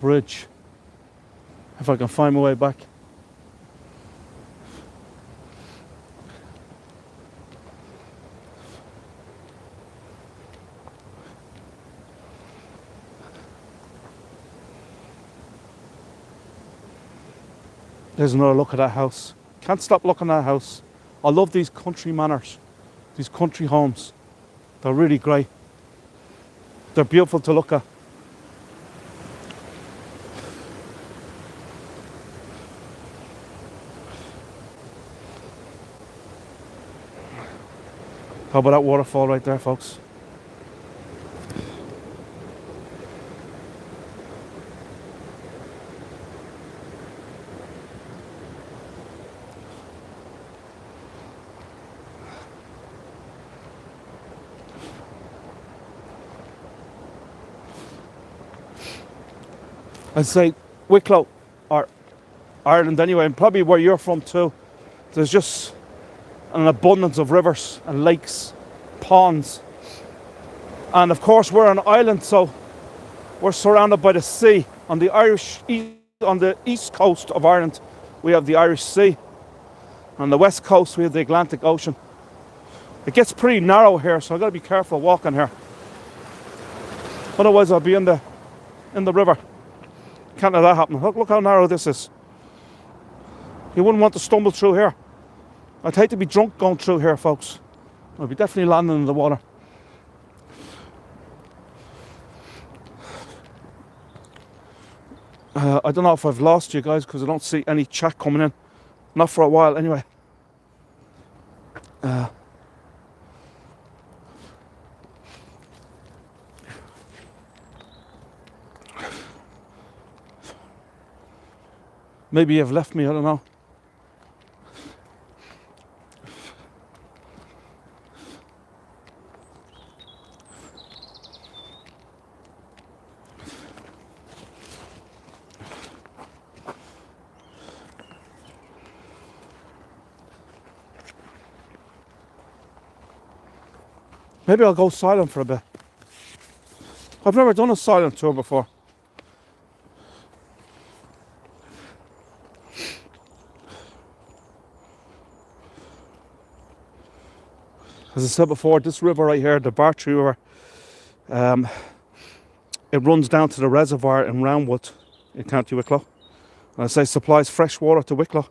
Speaker 1: bridge. If I can find my way back. There's another look at that house. Can't stop looking at that house. I love these country manors, these country homes. They're really great. They're beautiful to look at. How about that waterfall right there, folks? I'd say Wicklow, or Ireland anyway, and probably where you're from too, there's just an abundance of rivers and lakes, ponds. And of course we're an island, so we're surrounded by the sea. On the east coast of Ireland, we have the Irish Sea. On the west coast, we have the Atlantic Ocean. It gets pretty narrow here, so I've got to be careful walking here. Otherwise I'll be in the river. Can't let that happen. Look how narrow this is. You wouldn't want to stumble through here. I'd hate to be drunk going through here, folks. I'd be definitely landing in the water. I don't know if I've lost you guys because I don't see any chat coming in. Not for a while anyway. Maybe you've left me, I don't know. Maybe I'll go silent for a bit. I've never done a silent tour before. As I said before, this river right here, the Bartree River, it runs down to the reservoir in Roundwood in County Wicklow. And I say supplies fresh water to Wicklow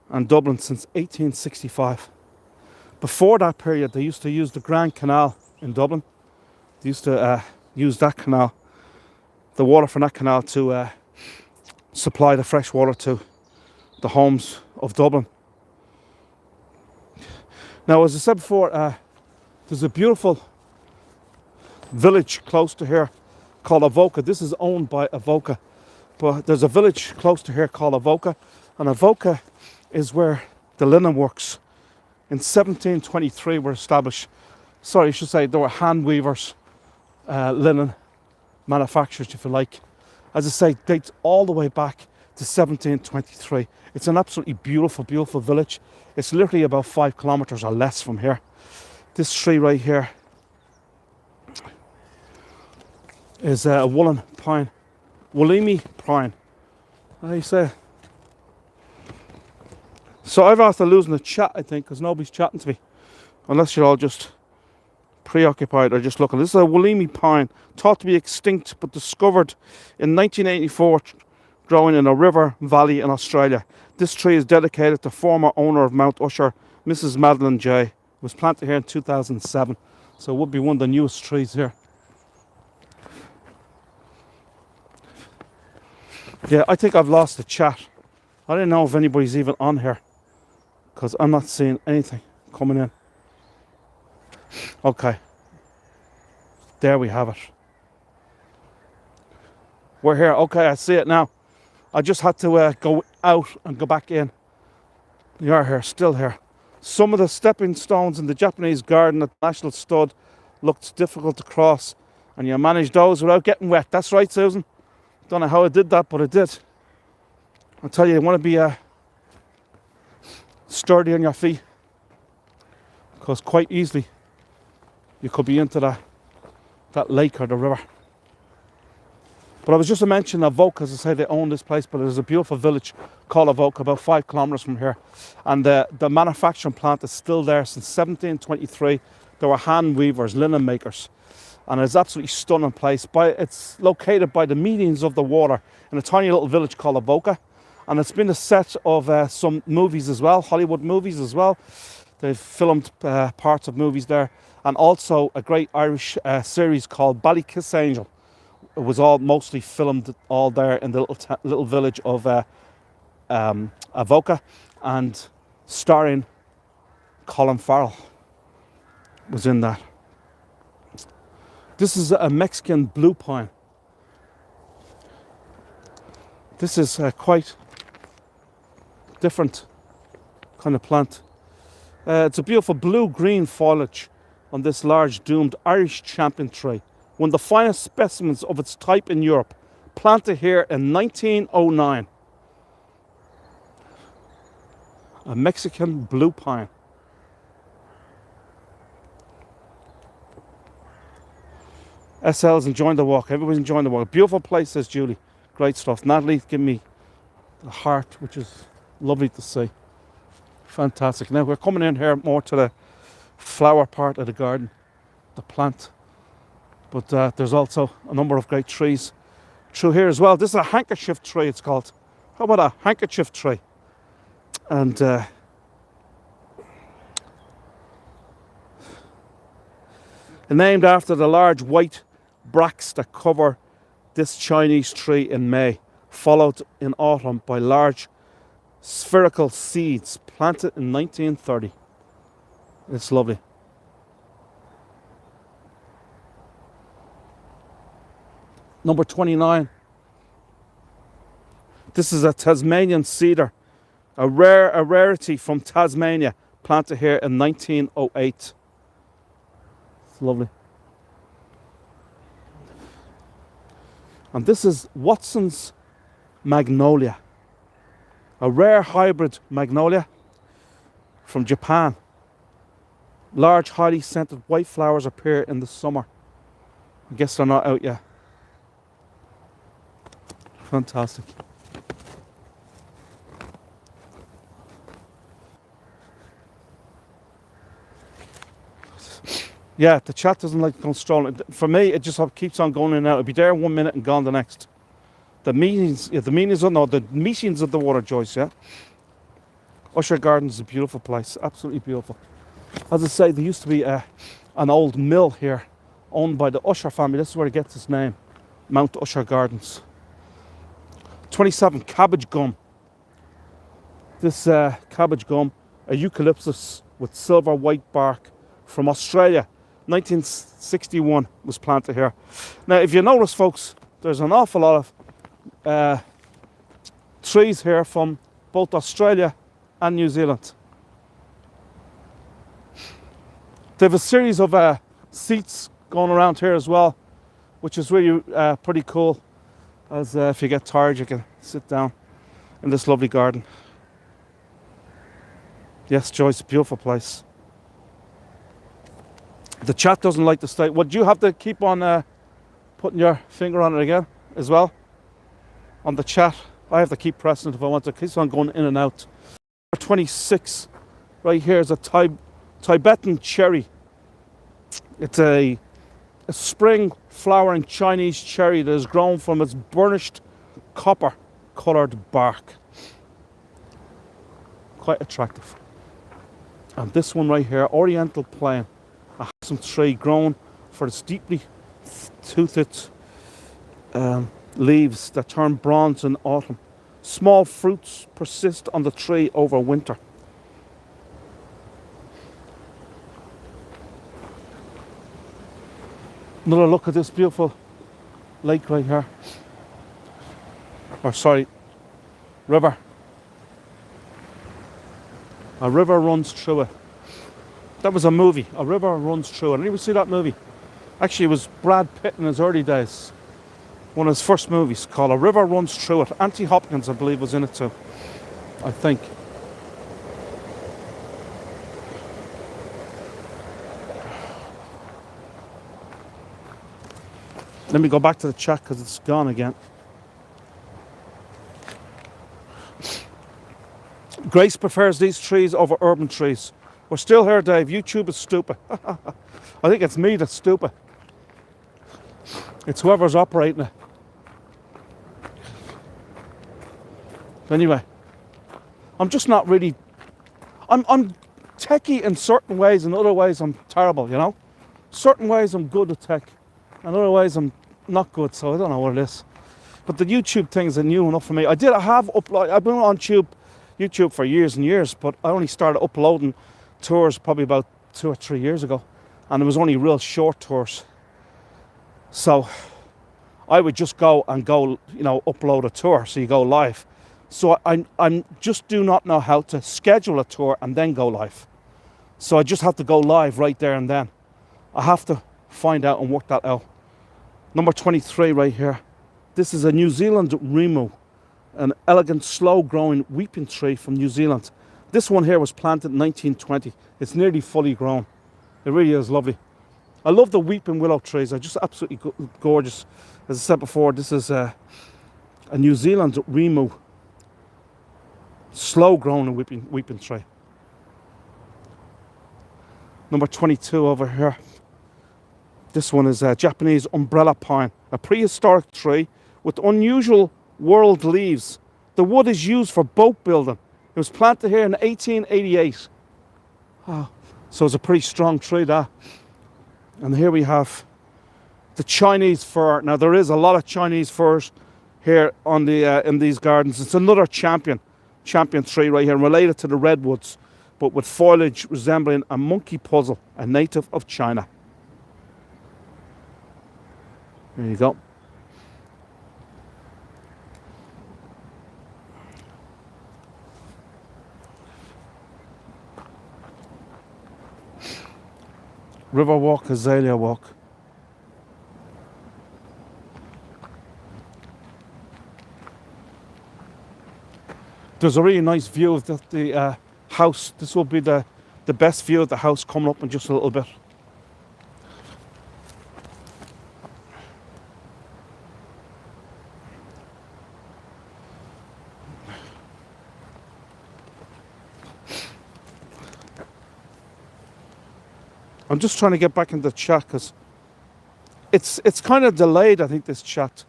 Speaker 1: and Dublin since 1865. Before that period, they used to use the Grand Canal in Dublin. They used to use that canal, the water from that canal, to supply the fresh water to the homes of Dublin. Now, as I said before, there's a beautiful village close to here called Avoca. This is owned by Avoca. But there's a village close to here called Avoca. And Avoca is where the linen works in 1723 were established. Sorry, I should say there were hand weavers, linen manufacturers, if you like. As I say, dates all the way back to 1723. It's an absolutely beautiful, beautiful village. It's literally about 5 kilometers or less from here. This tree right here is a woolen pine, Wollemi pine. How do you say? So I've after losing the chat, I think, because nobody's chatting to me, unless you're all just preoccupied or just looking. This is a Wollemi pine, thought to be extinct, but discovered in 1984, growing in a river valley in Australia. This tree is dedicated to former owner of Mount Usher, Mrs. Madeline J. It was planted here in 2007, so it would be one of the newest trees here. Yeah, I think I've lost the chat. I don't know if anybody's even on here, because I'm not seeing anything coming in. Okay. There we have it. We're here. Okay, I see it now. I just had to go out and go back in. You are here, still here. Some of the stepping stones in the Japanese garden at National Stud looked difficult to cross, and you managed those without getting wet. That's right, Susan. Don't know how I did that, but I did. I'll tell you want to be sturdy on your feet, because quite easily you could be into that lake or the river. But I was just mentioning Avoca, as I say, they own this place, but there's a beautiful village called Avoca, about 5 kilometers from here. And the manufacturing plant is still there since 1723. There were hand weavers, linen makers. And it's absolutely stunning place. It's located by the medians of the water in a tiny little village called Avoca. And it's been a set of some movies as well, Hollywood movies as well. They've filmed parts of movies there. And also a great Irish series called Ballykiss-Angel. It was all mostly filmed all there in the little village of Avoca, and starring Colin Farrell was in that. This is a Mexican blue pine. This is quite different kind of plant. It's a beautiful blue-green foliage on this large doomed Irish champion tree. One of the finest specimens of its type in Europe, planted here in 1909. A Mexican blue pine. SL's enjoying the walk. Everybody's enjoying the walk. Beautiful place, says Julie. Great stuff. Natalie, give me the heart, which is lovely to see. Fantastic. Now we're coming in here more to the flower part of the garden, the plant. But there's also a number of great trees through here as well. This is a handkerchief tree, it's called. How about a handkerchief tree? And named after the large white bracts that cover this Chinese tree in May, followed in autumn by large spherical seeds planted in 1930. It's lovely. Number 29. This is a Tasmanian cedar, a rarity from Tasmania, planted here in 1908. It's lovely. And this is Watson's magnolia, a rare hybrid magnolia from Japan. Large, highly scented white flowers appear in the summer. I guess they're not out yet. Fantastic. Yeah, the chat doesn't like going strolling. For me, it just keeps on going in and out. It'll be there 1 minute and gone the next. The meetings of the Water Joyce, yeah. Usher Gardens is a beautiful place, absolutely beautiful. As I say, there used to be an old mill here, owned by the Usher family. This is where it gets its name, Mount Usher Gardens. 27, cabbage gum. This cabbage gum, a eucalyptus with silver white bark from Australia, 1961 was planted here. Now, if you notice, folks, there's an awful lot of trees here from both Australia and New Zealand. They have a series of seats going around here as well, which is really pretty cool. As if you get tired, you can sit down in this lovely garden. Yes, Joyce, beautiful place. The chat doesn't like to stay. Would you have to keep on putting your finger on it again as well? On the chat, I have to keep pressing it if I want to. Keep on going in and out. 26 right here is a Tibetan cherry. It's a spring flowering Chinese cherry that is grown from its burnished copper coloured bark. Quite attractive. And this one right here, Oriental Plane, a handsome tree grown for its deeply toothed leaves that turn bronze in autumn. Small fruits persist on the tree over winter. Another look at this beautiful lake right here. Or sorry, river. A river runs through it. That was a movie. A river runs through it. Anyone see that movie? Actually, it was Brad Pitt in his early days. One of his first movies called A River Runs Through It. Anthony Hopkins, I believe, was in it too. I think. Let me go back to the chat because it's gone again. Grace prefers these trees over urban trees. We're still here, Dave. YouTube is stupid. I think it's me that's stupid. It's whoever's operating it. Anyway, I'm just not really... I'm techie in certain ways, in other ways I'm terrible, you know? Certain ways I'm good at tech, and other ways I'm not good, so I don't know what it is. But the YouTube thing is new enough for me. I've been on YouTube for years and years, but I only started uploading tours probably about 2 or 3 years ago, and it was only real short tours. So I would just go, you know, upload a tour, so you go live. So I just do not know how to schedule a tour and then go live. So I just have to go live right there and then. I have to find out and work that out. Number 23 right here. This is a New Zealand Rimu, an elegant, slow-growing weeping tree from New Zealand. This one here was planted in 1920. It's nearly fully grown. It really is lovely. I love the weeping willow trees. They're just absolutely gorgeous. As I said before, this is a New Zealand Rimu, slow-growing weeping tree. Number 22 over here. This one is a Japanese umbrella pine, a prehistoric tree with unusual whorled leaves. The wood is used for boat building. It was planted here in 1888. Oh, so it's a pretty strong tree, that. And here we have the Chinese fir. Now there is a lot of Chinese firs here on the in these gardens. It's another champion tree right here, related to the redwoods, but with foliage resembling a monkey puzzle, a native of China. There you go. River walk, azalea walk. There's a really nice view of the house. This will be the best view of the house coming up in just a little bit. I'm just trying to get back into the chat because it's kind of delayed, I think, this chat.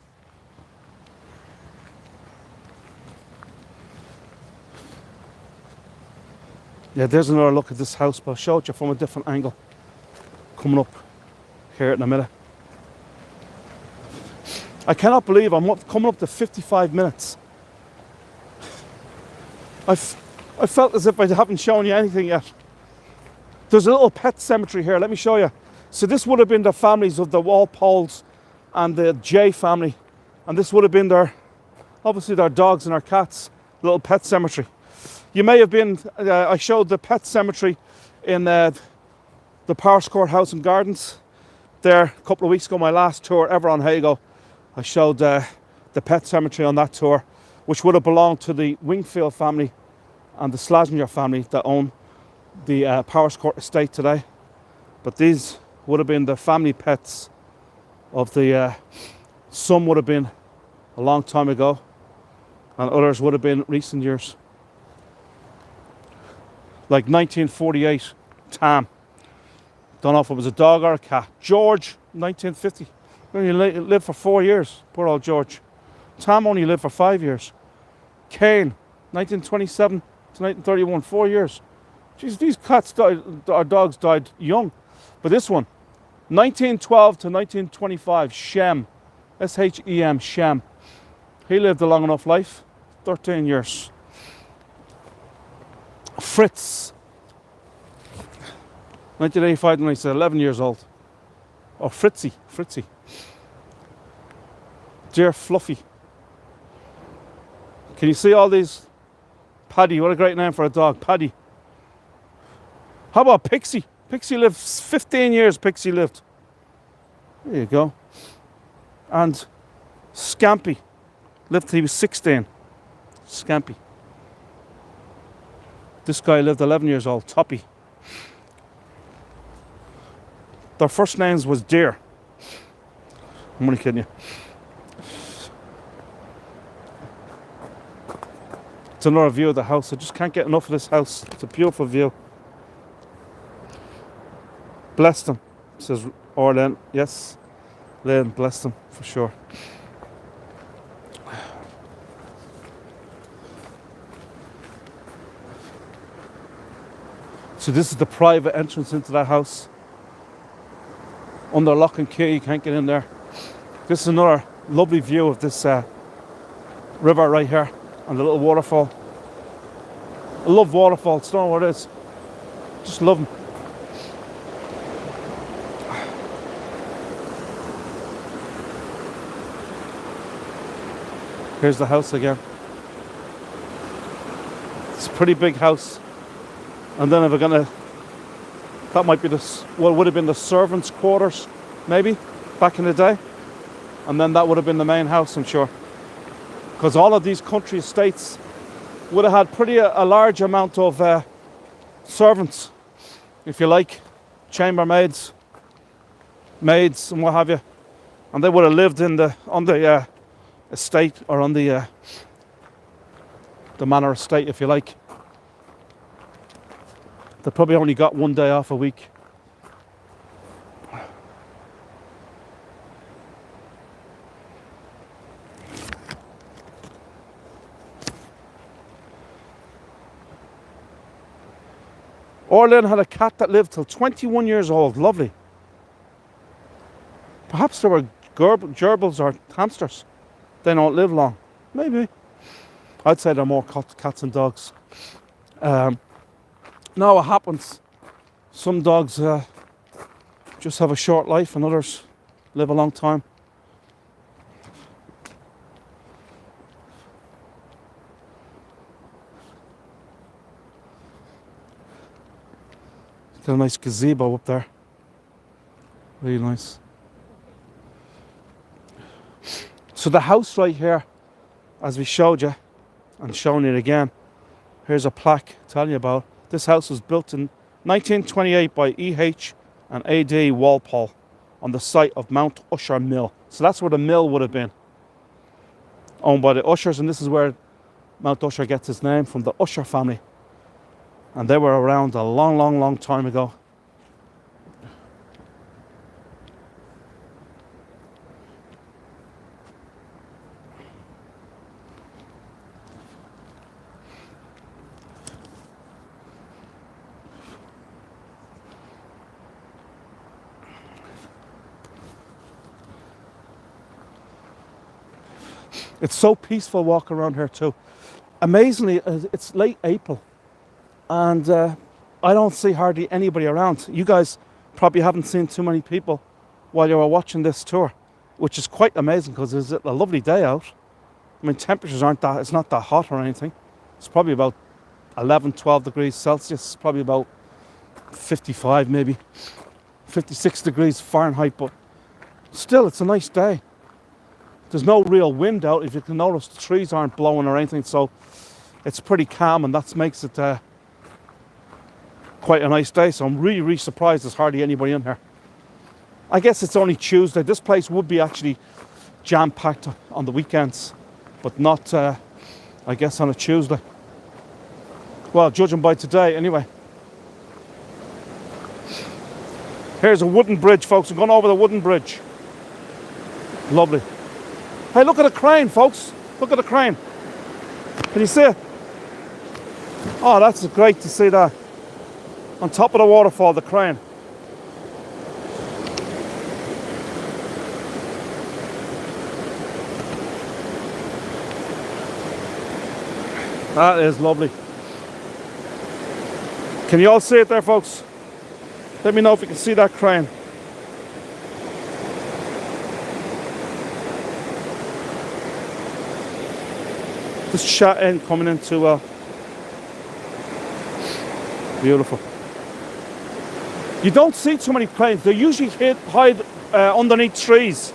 Speaker 1: Yeah, there's another look at this house, but I'll show it you from a different angle. Coming up here in a minute. I cannot believe I'm coming up to 55 minutes. I felt as if I haven't shown you anything yet. There's a little pet cemetery here. Let me show you. So this would have been the families of the Walpoles and the J family. And this would have been obviously their dogs and their cats, little pet cemetery. You may have been, I showed the pet cemetery in the Powers Court House and Gardens there a couple of weeks ago, my last tour ever on Hago. I showed the pet cemetery on that tour, which would have belonged to the Wingfield family and the Slasnger family that own the Powers Court estate today. But these would have been the family pets of the, some would have been a long time ago, and others would have been recent years. Like 1948, Tam. Don't know if it was a dog or a cat. George, 1950. He only lived for 4 years. Poor old George. Tam only lived for 5 years. Kane, 1927 to 1931, 4 years. Jeez, these cats died, our dogs died young. But this one, 1912 to 1925, Shem, S-H-E-M, Shem. He lived a long enough life, 13 years. Fritz, 1985 when he's 11 years old. Or Fritzy. Dear Fluffy. Can you see all these? Paddy, what a great name for a dog, Paddy. How about Pixie? Pixie lived 15 years, Pixie lived. There you go. And Scampy lived till he was 16. Scampy. This guy lived 11 years old, Toppy. Their first names was Deer. I'm only kidding you. It's another view of the house. I just can't get enough of this house. It's a beautiful view. Bless them, says Orlen. Yes, Lynn, bless them for sure. So this is the private entrance into that house. Under lock and key, you can't get in there. This is another lovely view of this river right here and the little waterfall. I love waterfalls, don't know what it is. Just love them. Here's the house again. It's a pretty big house. And then if we're gonna, that might be what would have been the servants' quarters, maybe, back in the day. And then that would have been the main house, I'm sure. Because all of these country estates would have had a large amount of servants, if you like, chambermaids, maids, and what have you. And they would have lived on the estate, or on the manor estate, if you like. They probably only got 1 day off a week. Orlin had a cat that lived till 21 years old. Lovely. Perhaps there were gerbils or hamsters. They don't live long. Maybe. I'd say there are more cats and dogs. Now it happens. Some dogs just have a short life and others live a long time. Got a nice gazebo up there. Really nice. So the house right here, as we showed you, and showing it again, here's a plaque telling you about. This house was built in 1928 by E.H. and A.D. Walpole on the site of Mount Usher Mill. So that's where the mill would have been, owned by the Ushers, and this is where Mount Usher gets its name, from the Usher family. And they were around a long, long, long time ago. It's so peaceful walking around here too. Amazingly, it's late April and I don't see hardly anybody around. You guys probably haven't seen too many people while you were watching this tour, which is quite amazing because it's a lovely day out. I mean, temperatures aren't that, it's not that hot or anything. It's probably about 11, 12 degrees Celsius, probably about 55, maybe 56 degrees Fahrenheit, but still, it's a nice day. There's no real wind out. If you can notice, the trees aren't blowing or anything, so it's pretty calm, and that makes it quite a nice day. So I'm really, really surprised there's hardly anybody in here. I guess it's only Tuesday. This place would be actually jam-packed on the weekends, but not, I guess, on a Tuesday. Well, judging by today, anyway. Here's a wooden bridge, folks. I'm going over the wooden bridge. Lovely. Hey, look at the crane, folks. Look at the crane. Can you see it? Oh, that's great to see that. On top of the waterfall, the crane. That is lovely. Can you all see it there, folks? Let me know if you can see that crane. This shot end coming into beautiful. You don't see too many cranes. They usually hide underneath trees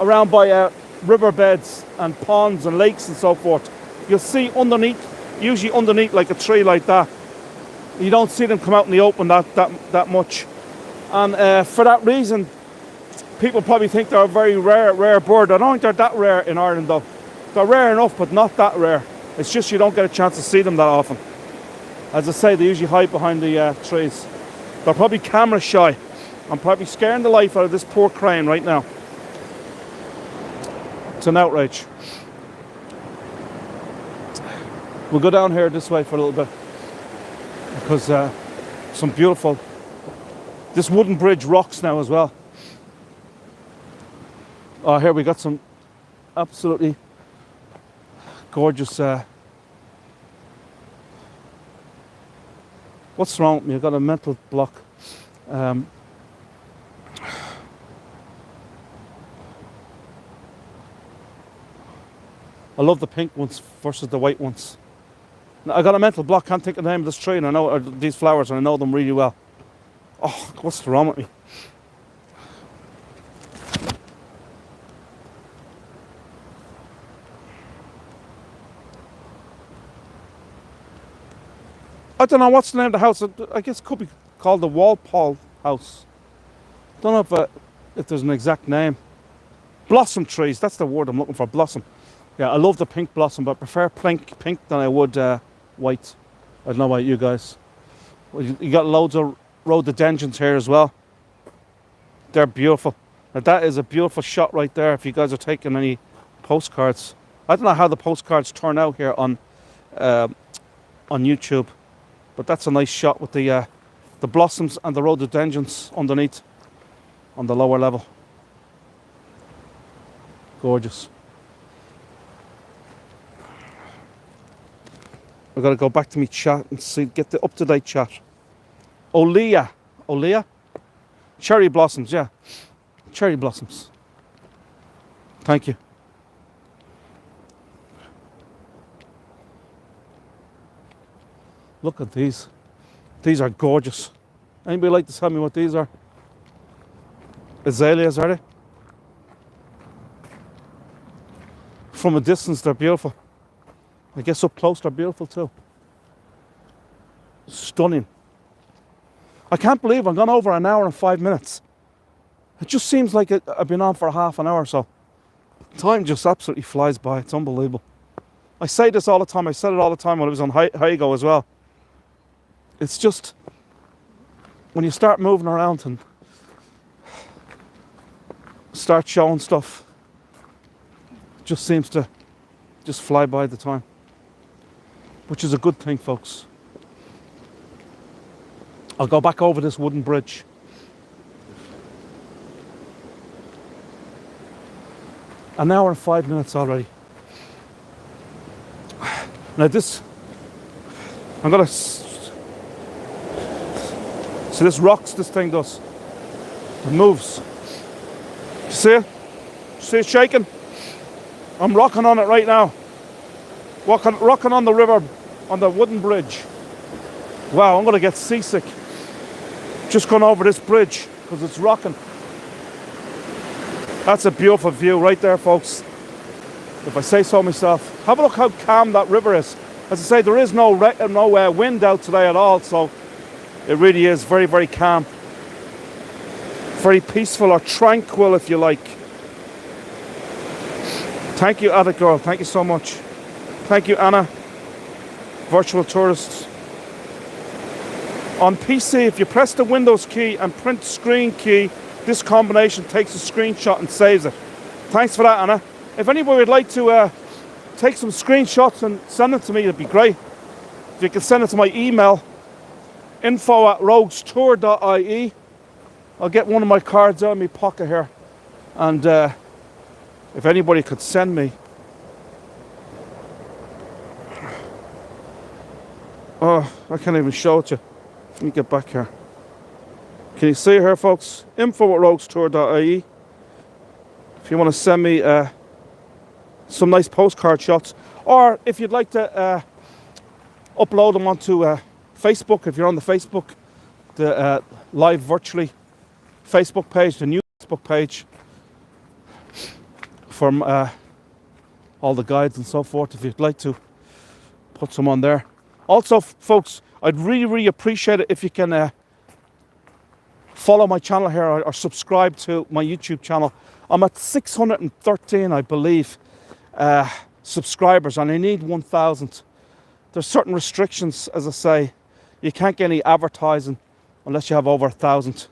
Speaker 1: around by riverbeds and ponds and lakes and so forth. You'll see underneath, usually underneath like a tree like that. You don't see them come out in the open that much. And for that reason, people probably think they're a very rare bird. I don't think they're that rare in Ireland though. They're rare enough, but not that rare. It's just you don't get a chance to see them that often. As I say, they usually hide behind the trees. They're probably camera shy. I'm probably scaring the life out of this poor crane right now. It's an outrage. We'll go down here this way for a little bit. Because some beautiful... This wooden bridge rocks now as well. Oh, here we got some absolutely gorgeous... What's wrong with me? I've got a mental block. I love the pink ones versus the white ones. I got a mental block, can't think of the name of this tree, and I know these flowers, and I know them really well. Oh, what's wrong with me? I don't know what's the name of the house. I guess it could be called the Walpole House. Don't know if there's an exact name. Blossom trees, that's the word I'm looking for, blossom. Yeah, I love the pink blossom, but I prefer pink than I would white. I don't know about you guys. Well, you got loads of rhododendrons here as well. They're beautiful. Now that is a beautiful shot right there if you guys are taking any postcards. I don't know how the postcards turn out here on YouTube, but that's a nice shot with the blossoms and the rhododendrons underneath on the lower level. Gorgeous. I've got to go back to me chat and see, get the up-to-date chat. Olea. Cherry blossoms, yeah. Cherry blossoms. Thank you. Look at these. These are gorgeous. Anybody like to tell me what these are? Azaleas, are they? From a distance, they're beautiful. I guess up close, they're beautiful too. Stunning. I can't believe I've gone over an hour and 5 minutes. It just seems like I've been on for half an hour or so. Time just absolutely flies by. It's unbelievable. I say this all the time. I said it all the time when I was on Hygo as well. It's just when you start moving around and start showing stuff, it just seems to just fly by the time, which is a good thing, folks. I'll go back over this wooden bridge. An hour and 5 minutes already. Now this, I'm gonna, so this rocks, this thing does. It moves. See it? See it shaking? I'm rocking on it right now. Rocking on the river, on the wooden bridge. Wow, I'm going to get seasick just going over this bridge because it's rocking. That's a beautiful view right there, folks. If I say so myself. Have a look how calm that river is. As I say, there is no wind out today at all, so it really is very, very calm. Very peaceful, or tranquil if you like. Thank you, Attic Girl. Thank you so much. Thank you, Anna. Virtual tourists. On PC, if you press the Windows key and print screen key, this combination takes a screenshot and saves it. Thanks for that, Anna. If anybody would like to take some screenshots and send it to me, it'd be great. If you can send it to my email, info@roguestour.ie. I'll get one of my cards out of my pocket here. And if anybody could send me... Oh, I can't even show it to you. Let me get back here. Can you see it here, folks? info@roguestour.ie. If you want to send me some nice postcard shots, or if you'd like to upload them onto Facebook, if you're on the Facebook, the live virtually Facebook page, the new Facebook page, from all the guides and so forth, if you'd like to put some on there. Also, folks, I'd really, really appreciate it if you can follow my channel here, or subscribe to my YouTube channel. I'm at 613, I believe, subscribers, and I need 1,000. There's certain restrictions, as I say. You can't get any advertising unless you have over 1,000.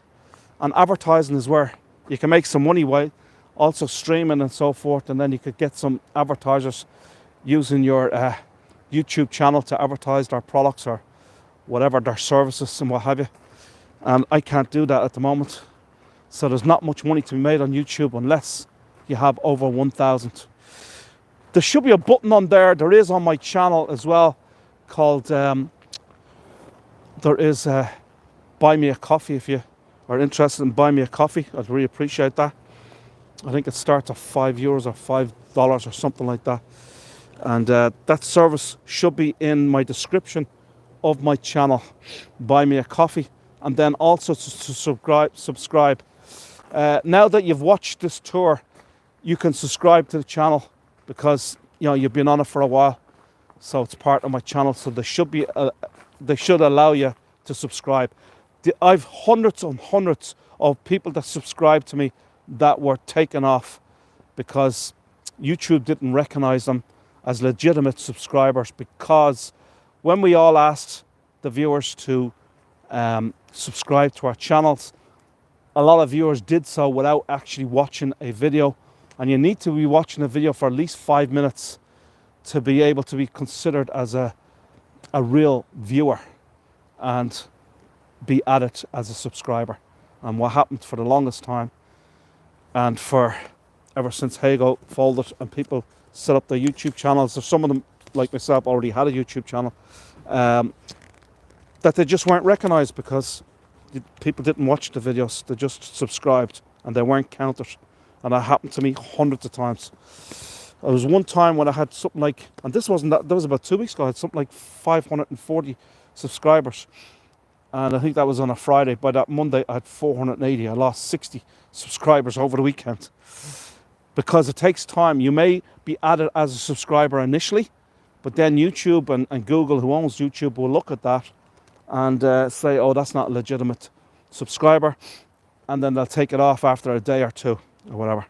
Speaker 1: And advertising is where you can make some money while also streaming and so forth, and then you could get some advertisers using your YouTube channel to advertise their products or whatever, their services and what have you. And I can't do that at the moment. So there's not much money to be made on YouTube unless you have over 1,000. There should be a button on there. There is on my channel as well, called there is buy me a coffee. If you are interested in buying me a coffee, I'd really appreciate that. I think it starts at €5 or $5 or something like that. And that service should be in my description of my channel. Buy me a coffee, and then also to subscribe. Now that you've watched this tour, you can subscribe to the channel because you've been on it for a while, so it's part of my channel. So they should allow you to subscribe. I've hundreds and hundreds of people that subscribe to me that were taken off because YouTube didn't recognize them as legitimate subscribers, because when we all asked the viewers to subscribe to our channels, a lot of viewers did so without actually watching a video, and you need to be watching a video for at least 5 minutes to be able to be considered as a real viewer and be added as a subscriber. And what happened for the longest time, and for ever since Hago folded and people set up their YouTube channels, or some of them like myself already had a YouTube channel, that they just weren't recognized because people didn't watch the videos, they just subscribed and they weren't counted. And that happened to me hundreds of times. There was one time when I had something like, and this wasn't that was about 2 weeks ago, I had something like 540 subscribers, and I think that was on a Friday. By that Monday I had 480. I lost 60 subscribers over the weekend because it takes time. You may be added as a subscriber initially, but then YouTube and Google, who owns YouTube, will look at that and say, oh, that's not a legitimate subscriber, and then they'll take it off after a day or two or whatever.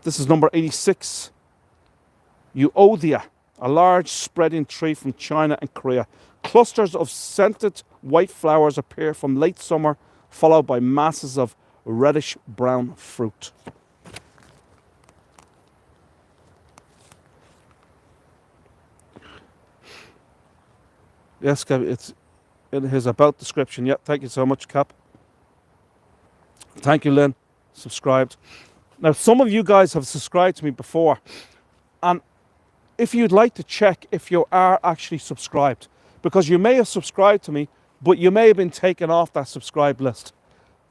Speaker 1: This is number 86. Euodia, a large spreading tree from China and Korea. Clusters of scented white flowers appear from late summer, followed by masses of reddish brown fruit. Yes, Gabby, it's in his about description. Yeah, thank you so much, Cap. Thank you, Lynn. Subscribed. Now, some of you guys have subscribed to me before, and if you'd like to check if you are actually subscribed, because you may have subscribed to me, but you may have been taken off that subscribe list.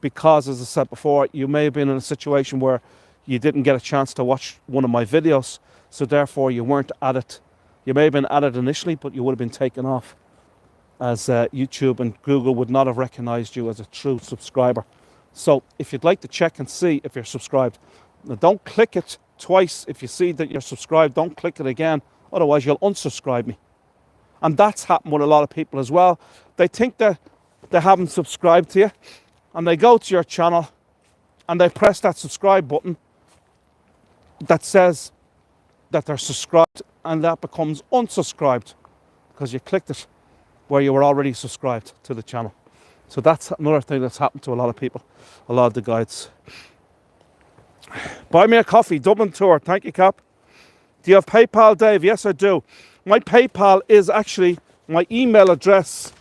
Speaker 1: because, as I said before, you may have been in a situation where you didn't get a chance to watch one of my videos, so therefore you weren't at it. You may have been at it initially, but you would have been taken off, as YouTube and Google would not have recognized you as a true subscriber. So if you'd like to check and see if you're subscribed, now don't click it twice. If you see that you're subscribed, don't click it again, otherwise you'll unsubscribe me. And that's happened with a lot of people as well. They think that they haven't subscribed to you, and they go to your channel and they press that subscribe button that says that they're subscribed, and that becomes unsubscribed because you clicked it where you were already subscribed to the channel. So that's another thing that's happened to a lot of people, a lot of the guides. Buy me a coffee, Dublin tour. Thank you, Cap. Do you have PayPal, Dave? Yes, I do. My PayPal is actually my email address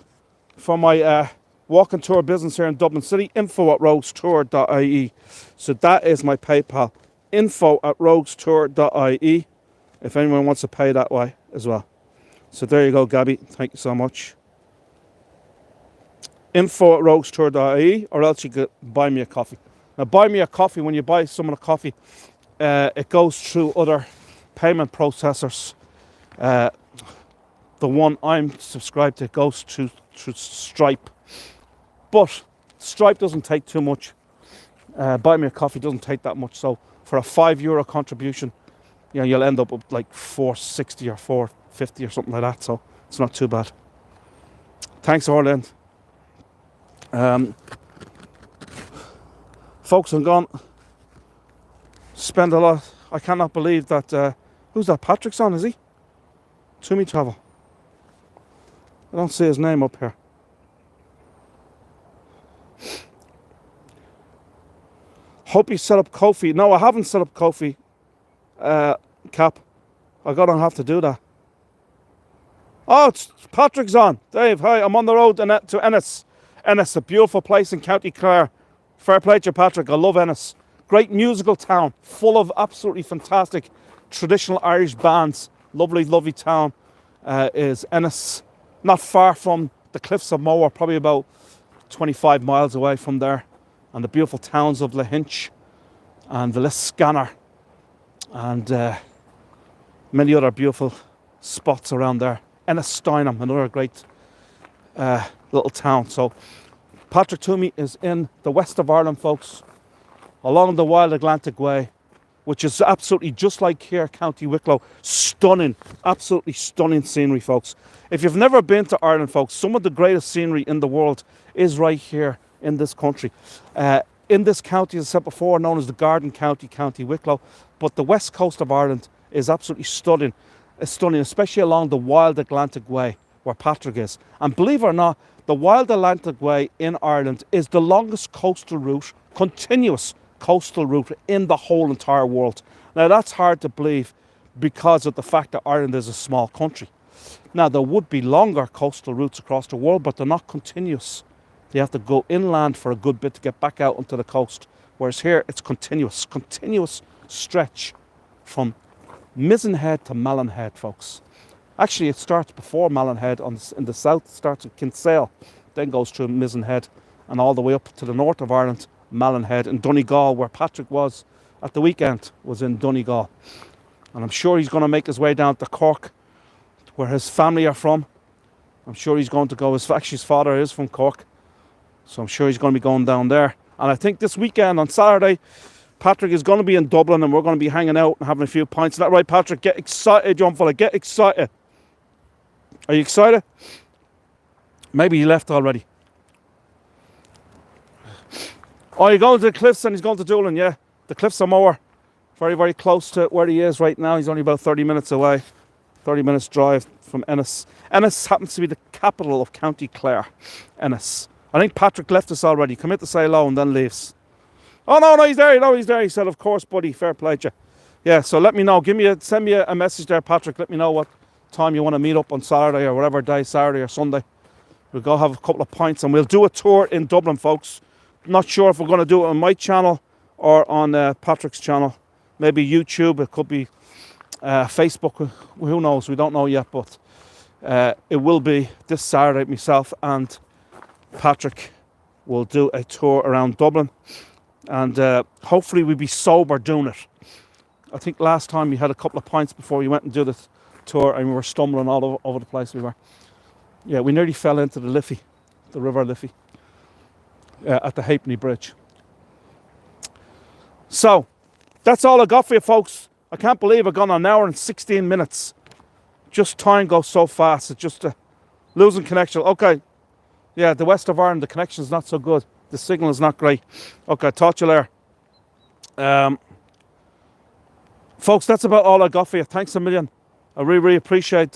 Speaker 1: for my walking tour business here in Dublin City, info@roguestour.ie. So that is my PayPal, info@roguestour.ie, if anyone wants to pay that way as well. So there you go, Gabby. Thank you so much. info@roguestour.ie, or else you could buy me a coffee. Now, buy me a coffee, when you buy someone a coffee, it goes through other payment processors. The one I'm subscribed to goes through Stripe. But Stripe doesn't take too much. Buy me a coffee doesn't take that much. So for a €5 contribution, you know, you'll end up with like $4.60 or $4.50 or something like that. So it's not too bad. Thanks, Orland. Folks, I'm gone. Spend a lot. I cannot believe that. Who's that? Patrick's on, is he? To Me Travel. I don't see his name up here. Hope you set up Kofi. No, I haven't set up Kofi, Cap. I'm going to have to do that. Oh, it's Patrick's on. Dave, hi. I'm on the road to Ennis. Ennis, a beautiful place in County Clare. Fair play to you, Patrick. I love Ennis. Great musical town, full of absolutely fantastic traditional Irish bands. Lovely, lovely town is Ennis. Not far from the Cliffs of Moher, probably about 25 miles away from there. And the beautiful towns of Lahinch and the Liscannor and many other beautiful spots around there. Ennis-Stynham, another great little town. So Patrick Toomey is in the west of Ireland, folks, along the Wild Atlantic Way, which is absolutely just like here, County Wicklow. Stunning, absolutely stunning scenery, folks. If you've never been to Ireland, folks, some of the greatest scenery in the world is right here in this country. In this county, as I said before, known as the Garden County, County Wicklow. But the west coast of Ireland is absolutely stunning. It's stunning, especially along the Wild Atlantic Way, where Patrick is. And believe it or not, the Wild Atlantic Way in Ireland is the longest coastal route, continuous coastal route in the whole entire world. Now, that's hard to believe because of the fact that Ireland is a small country. Now, there would be longer coastal routes across the world, but they're not continuous. You have to go inland for a good bit to get back out onto the coast. Whereas here, it's continuous stretch from Mizenhead to Mallinhead, folks. Actually, it starts before Mallinhead in the south. It starts at Kinsale, then goes through Mizenhead and all the way up to the north of Ireland, Mallinhead and Donegal, where Patrick was at the weekend, was in Donegal. And I'm sure he's going to make his way down to Cork, where his family are from. I'm sure he's going to go. Actually, his father is from Cork. So I'm sure he's going to be going down there. And I think this weekend on Saturday, Patrick is going to be in Dublin and we're going to be hanging out and having a few pints. Is that right, Patrick? Get excited, young fella. Get excited. Are you excited? Maybe he left already. Oh, you're going to the cliffs and he's going to Doolin, yeah. The Cliffs of Moher. Very, very close to where he is right now. He's only about 30 minutes away. 30 minutes drive from Ennis. Ennis happens to be the capital of County Clare. Ennis. I think Patrick left us already. Come in to say hello and then leaves. Oh, no, he's there. No, he's there. He said, of course, buddy. Fair play to you. Yeah, so let me know. Send me a message there, Patrick. Let me know what time you want to meet up on Saturday or whatever day, Saturday or Sunday. We'll go have a couple of pints and we'll do a tour in Dublin, folks. Not sure if we're going to do it on my channel or on Patrick's channel. Maybe YouTube. It could be Facebook. Who knows? We don't know yet. But it will be this Saturday, myself and Patrick we'll do a tour around Dublin, and hopefully we'll be sober doing it. I think last time we had a couple of pints before we went and did this tour, and we were stumbling all over the place. We nearly fell into the Liffey, the River Liffey, at the Halfpenny Bridge. So that's all I got for you, folks. I can't believe I've gone an hour and 16 minutes. Just time goes so fast. It's just losing connection. Okay. Yeah, the west of Ireland, the connection's not so good. The signal is not great. Okay, talk to you later. Folks, that's about all I got for you. Thanks a million. I really, really appreciate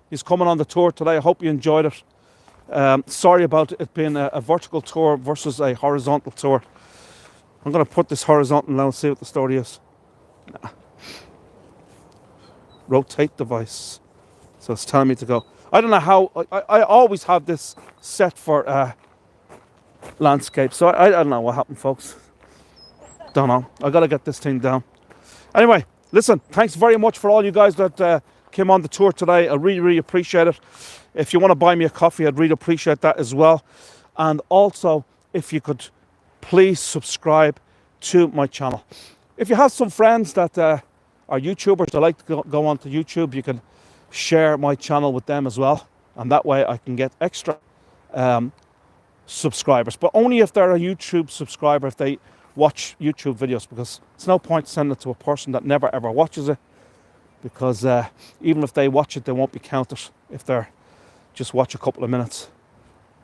Speaker 1: he's coming on the tour today. I hope you enjoyed it. Sorry about it being a vertical tour versus a horizontal tour. I'm going to put this horizontal now and see what the story is. Rotate device. So it's telling me to go. I don't know how. I always have this set for landscape. So I don't know what happened, folks. Don't know. I got to get this thing down. Anyway, listen. Thanks very much for all you guys that came on the tour today. I really, really appreciate it. If you want to buy me a coffee, I'd really appreciate that as well. And also, if you could please subscribe to my channel. If you have some friends that are YouTubers that like to go onto YouTube, you can share my channel with them as well, and that way I can get extra subscribers, but only if they're a YouTube subscriber, if they watch YouTube videos, because it's no point sending it to a person that never ever watches it, because even if they watch it, they won't be counted if they're just watch a couple of minutes.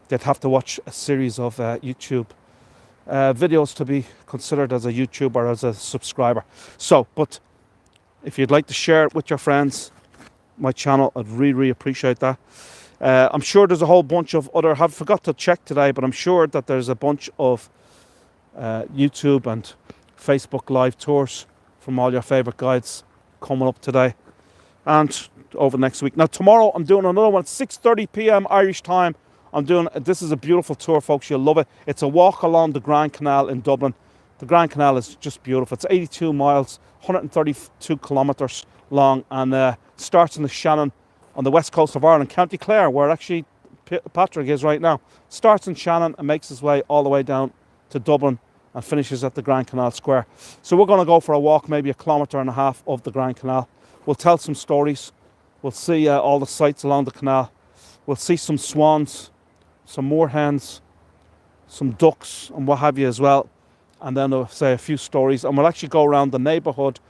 Speaker 1: They'd have to watch a series of YouTube videos to be considered as a YouTuber or as a subscriber. So, but if you'd like to share it with your friends, my channel, I'd really, really appreciate that. I'm sure there's a whole bunch of other, I forgot to check today, but I'm sure that there's a bunch of YouTube and Facebook live tours from all your favorite guides coming up today and over next week. Now tomorrow I'm doing another one at 6:30 p.m. Irish time. This is a beautiful tour, folks. You'll love it. It's a walk along the Grand Canal in Dublin. The Grand Canal is just beautiful. It's 82 miles, 132 kilometres long, and starts in the Shannon on the west coast of Ireland, County Clare, where actually Patrick is right now. Starts in Shannon and makes his way all the way down to Dublin and finishes at the Grand Canal Square. So we're going to go for a walk, maybe 1.5 kilometres of the Grand Canal. We'll tell some stories. We'll see all the sights along the canal. We'll see some swans, some moorhens, some ducks and what have you as well. And then I'll say a few stories. And we'll actually go around the neighbourhood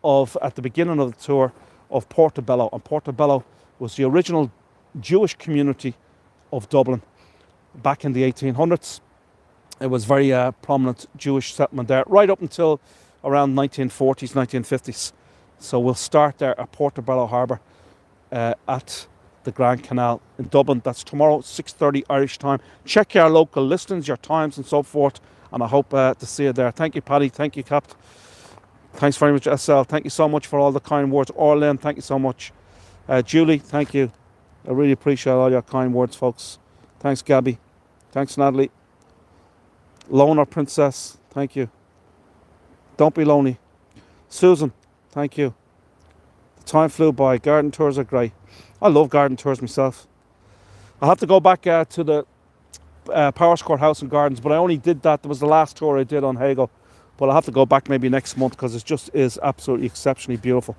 Speaker 1: of, at the beginning of the tour, of Portobello. And Portobello was the original Jewish community of Dublin back in the 1800s. It was very prominent Jewish settlement there, right up until around 1940s, 1950s. So we'll start there at Portobello Harbour at the Grand Canal in Dublin. That's tomorrow, 6:30 Irish time. Check your local listings, your times and so forth. And I hope to see you there. Thank you, Paddy. Thank you, Cap. Thanks very much, SL. Thank you so much for all the kind words. Orlin, thank you so much. Julie, thank you. I really appreciate all your kind words, folks. Thanks, Gabby. Thanks, Natalie. Loner Princess, thank you. Don't be lonely. Susan, thank you. The time flew by. Garden tours are great. I love garden tours myself. I'll have to go back to the Powerscourt House and Gardens, but I only did that. That was the last tour I did on Hagel. But I'll have to go back maybe next month because it just is absolutely exceptionally beautiful.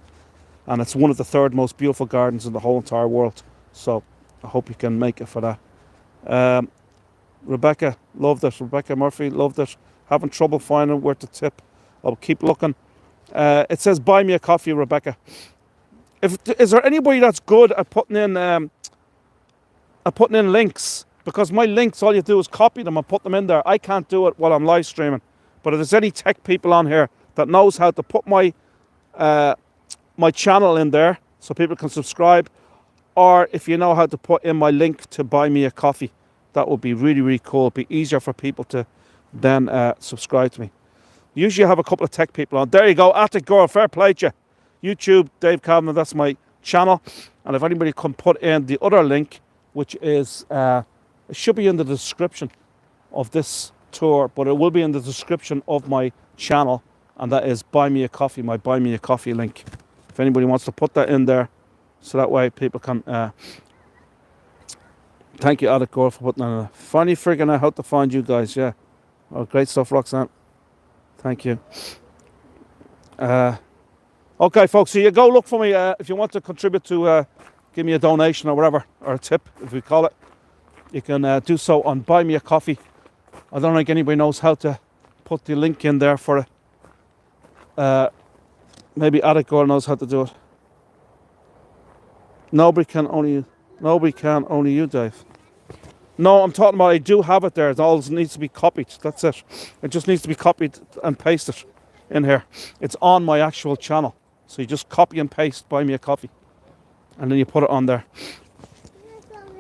Speaker 1: And it's one of the third most beautiful gardens in the whole entire world. So I hope you can make it for that. Rebecca, loved it. Rebecca Murphy, loved it. Having trouble finding where to tip. I'll keep looking. It says, buy me a coffee, Rebecca. Is there anybody that's good at putting in links? Because my links, all you do is copy them and put them in there. I can't do it while I'm live streaming. But if there's any tech people on here that knows how to put my my channel in there so people can subscribe, or if you know how to put in my link to buy me a coffee, that would be really, really cool. It'd be easier for people to then subscribe to me. Usually I have a couple of tech people on. There you go, Attic Girl, fair play to you. YouTube, Dave Kavanagh, that's my channel. And if anybody can put in the other link, which is, it should be in the description of this tour, but it will be in the description of my channel, and that is buy me a coffee, my buy me a coffee link. If anybody wants to put that in there, so that way people can Thank you, Alec Gore, for putting that on. Finally figuring out how to find you guys, yeah. Oh, great stuff, Roxanne. Thank you. Okay, folks, so you go look for me if you want to contribute to give me a donation or whatever, or a tip, if we call it. You can do so on Buy Me a Coffee. I don't think anybody knows how to put the link in there for it. Maybe Alec Gore knows how to do it. Nobody can, only you, Dave. No, I'm talking about I do have it there. It all needs to be copied. That's it. It just needs to be copied and pasted in here. It's on my actual channel. So you just copy and paste Buy Me a Coffee. And then you put it on there.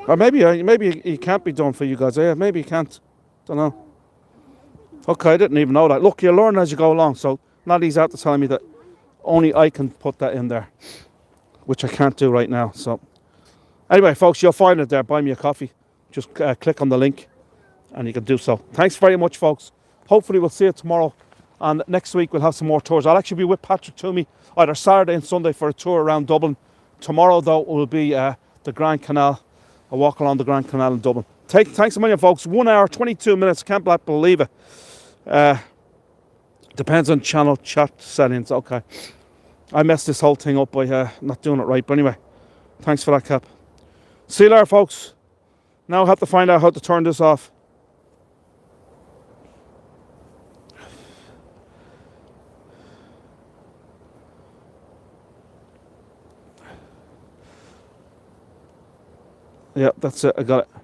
Speaker 1: Or maybe it can't be done for you guys. Yeah, maybe you can't. Don't know. Okay, I didn't even know that. Look, you learn as you go along. So Natalie's out to tell me that only I can put that in there, which I can't do right now. So anyway, folks, you'll find it there. Buy Me a Coffee. Just click on the link and you can do so. Thanks very much, folks. Hopefully we'll see you tomorrow. And next week we'll have some more tours. I'll actually be with Patrick Toomey either Saturday and Sunday for a tour around Dublin. Tomorrow, though, will be the Grand Canal. A walk along the Grand Canal in Dublin. Thanks a million, folks. 1 hour, 22 minutes. Can't believe it. Depends on channel chat settings. Okay. I messed this whole thing up by not doing it right. But anyway, thanks for that, Cap. See you later, folks. Now I have to find out how to turn this off. Yeah, that's it. I got it.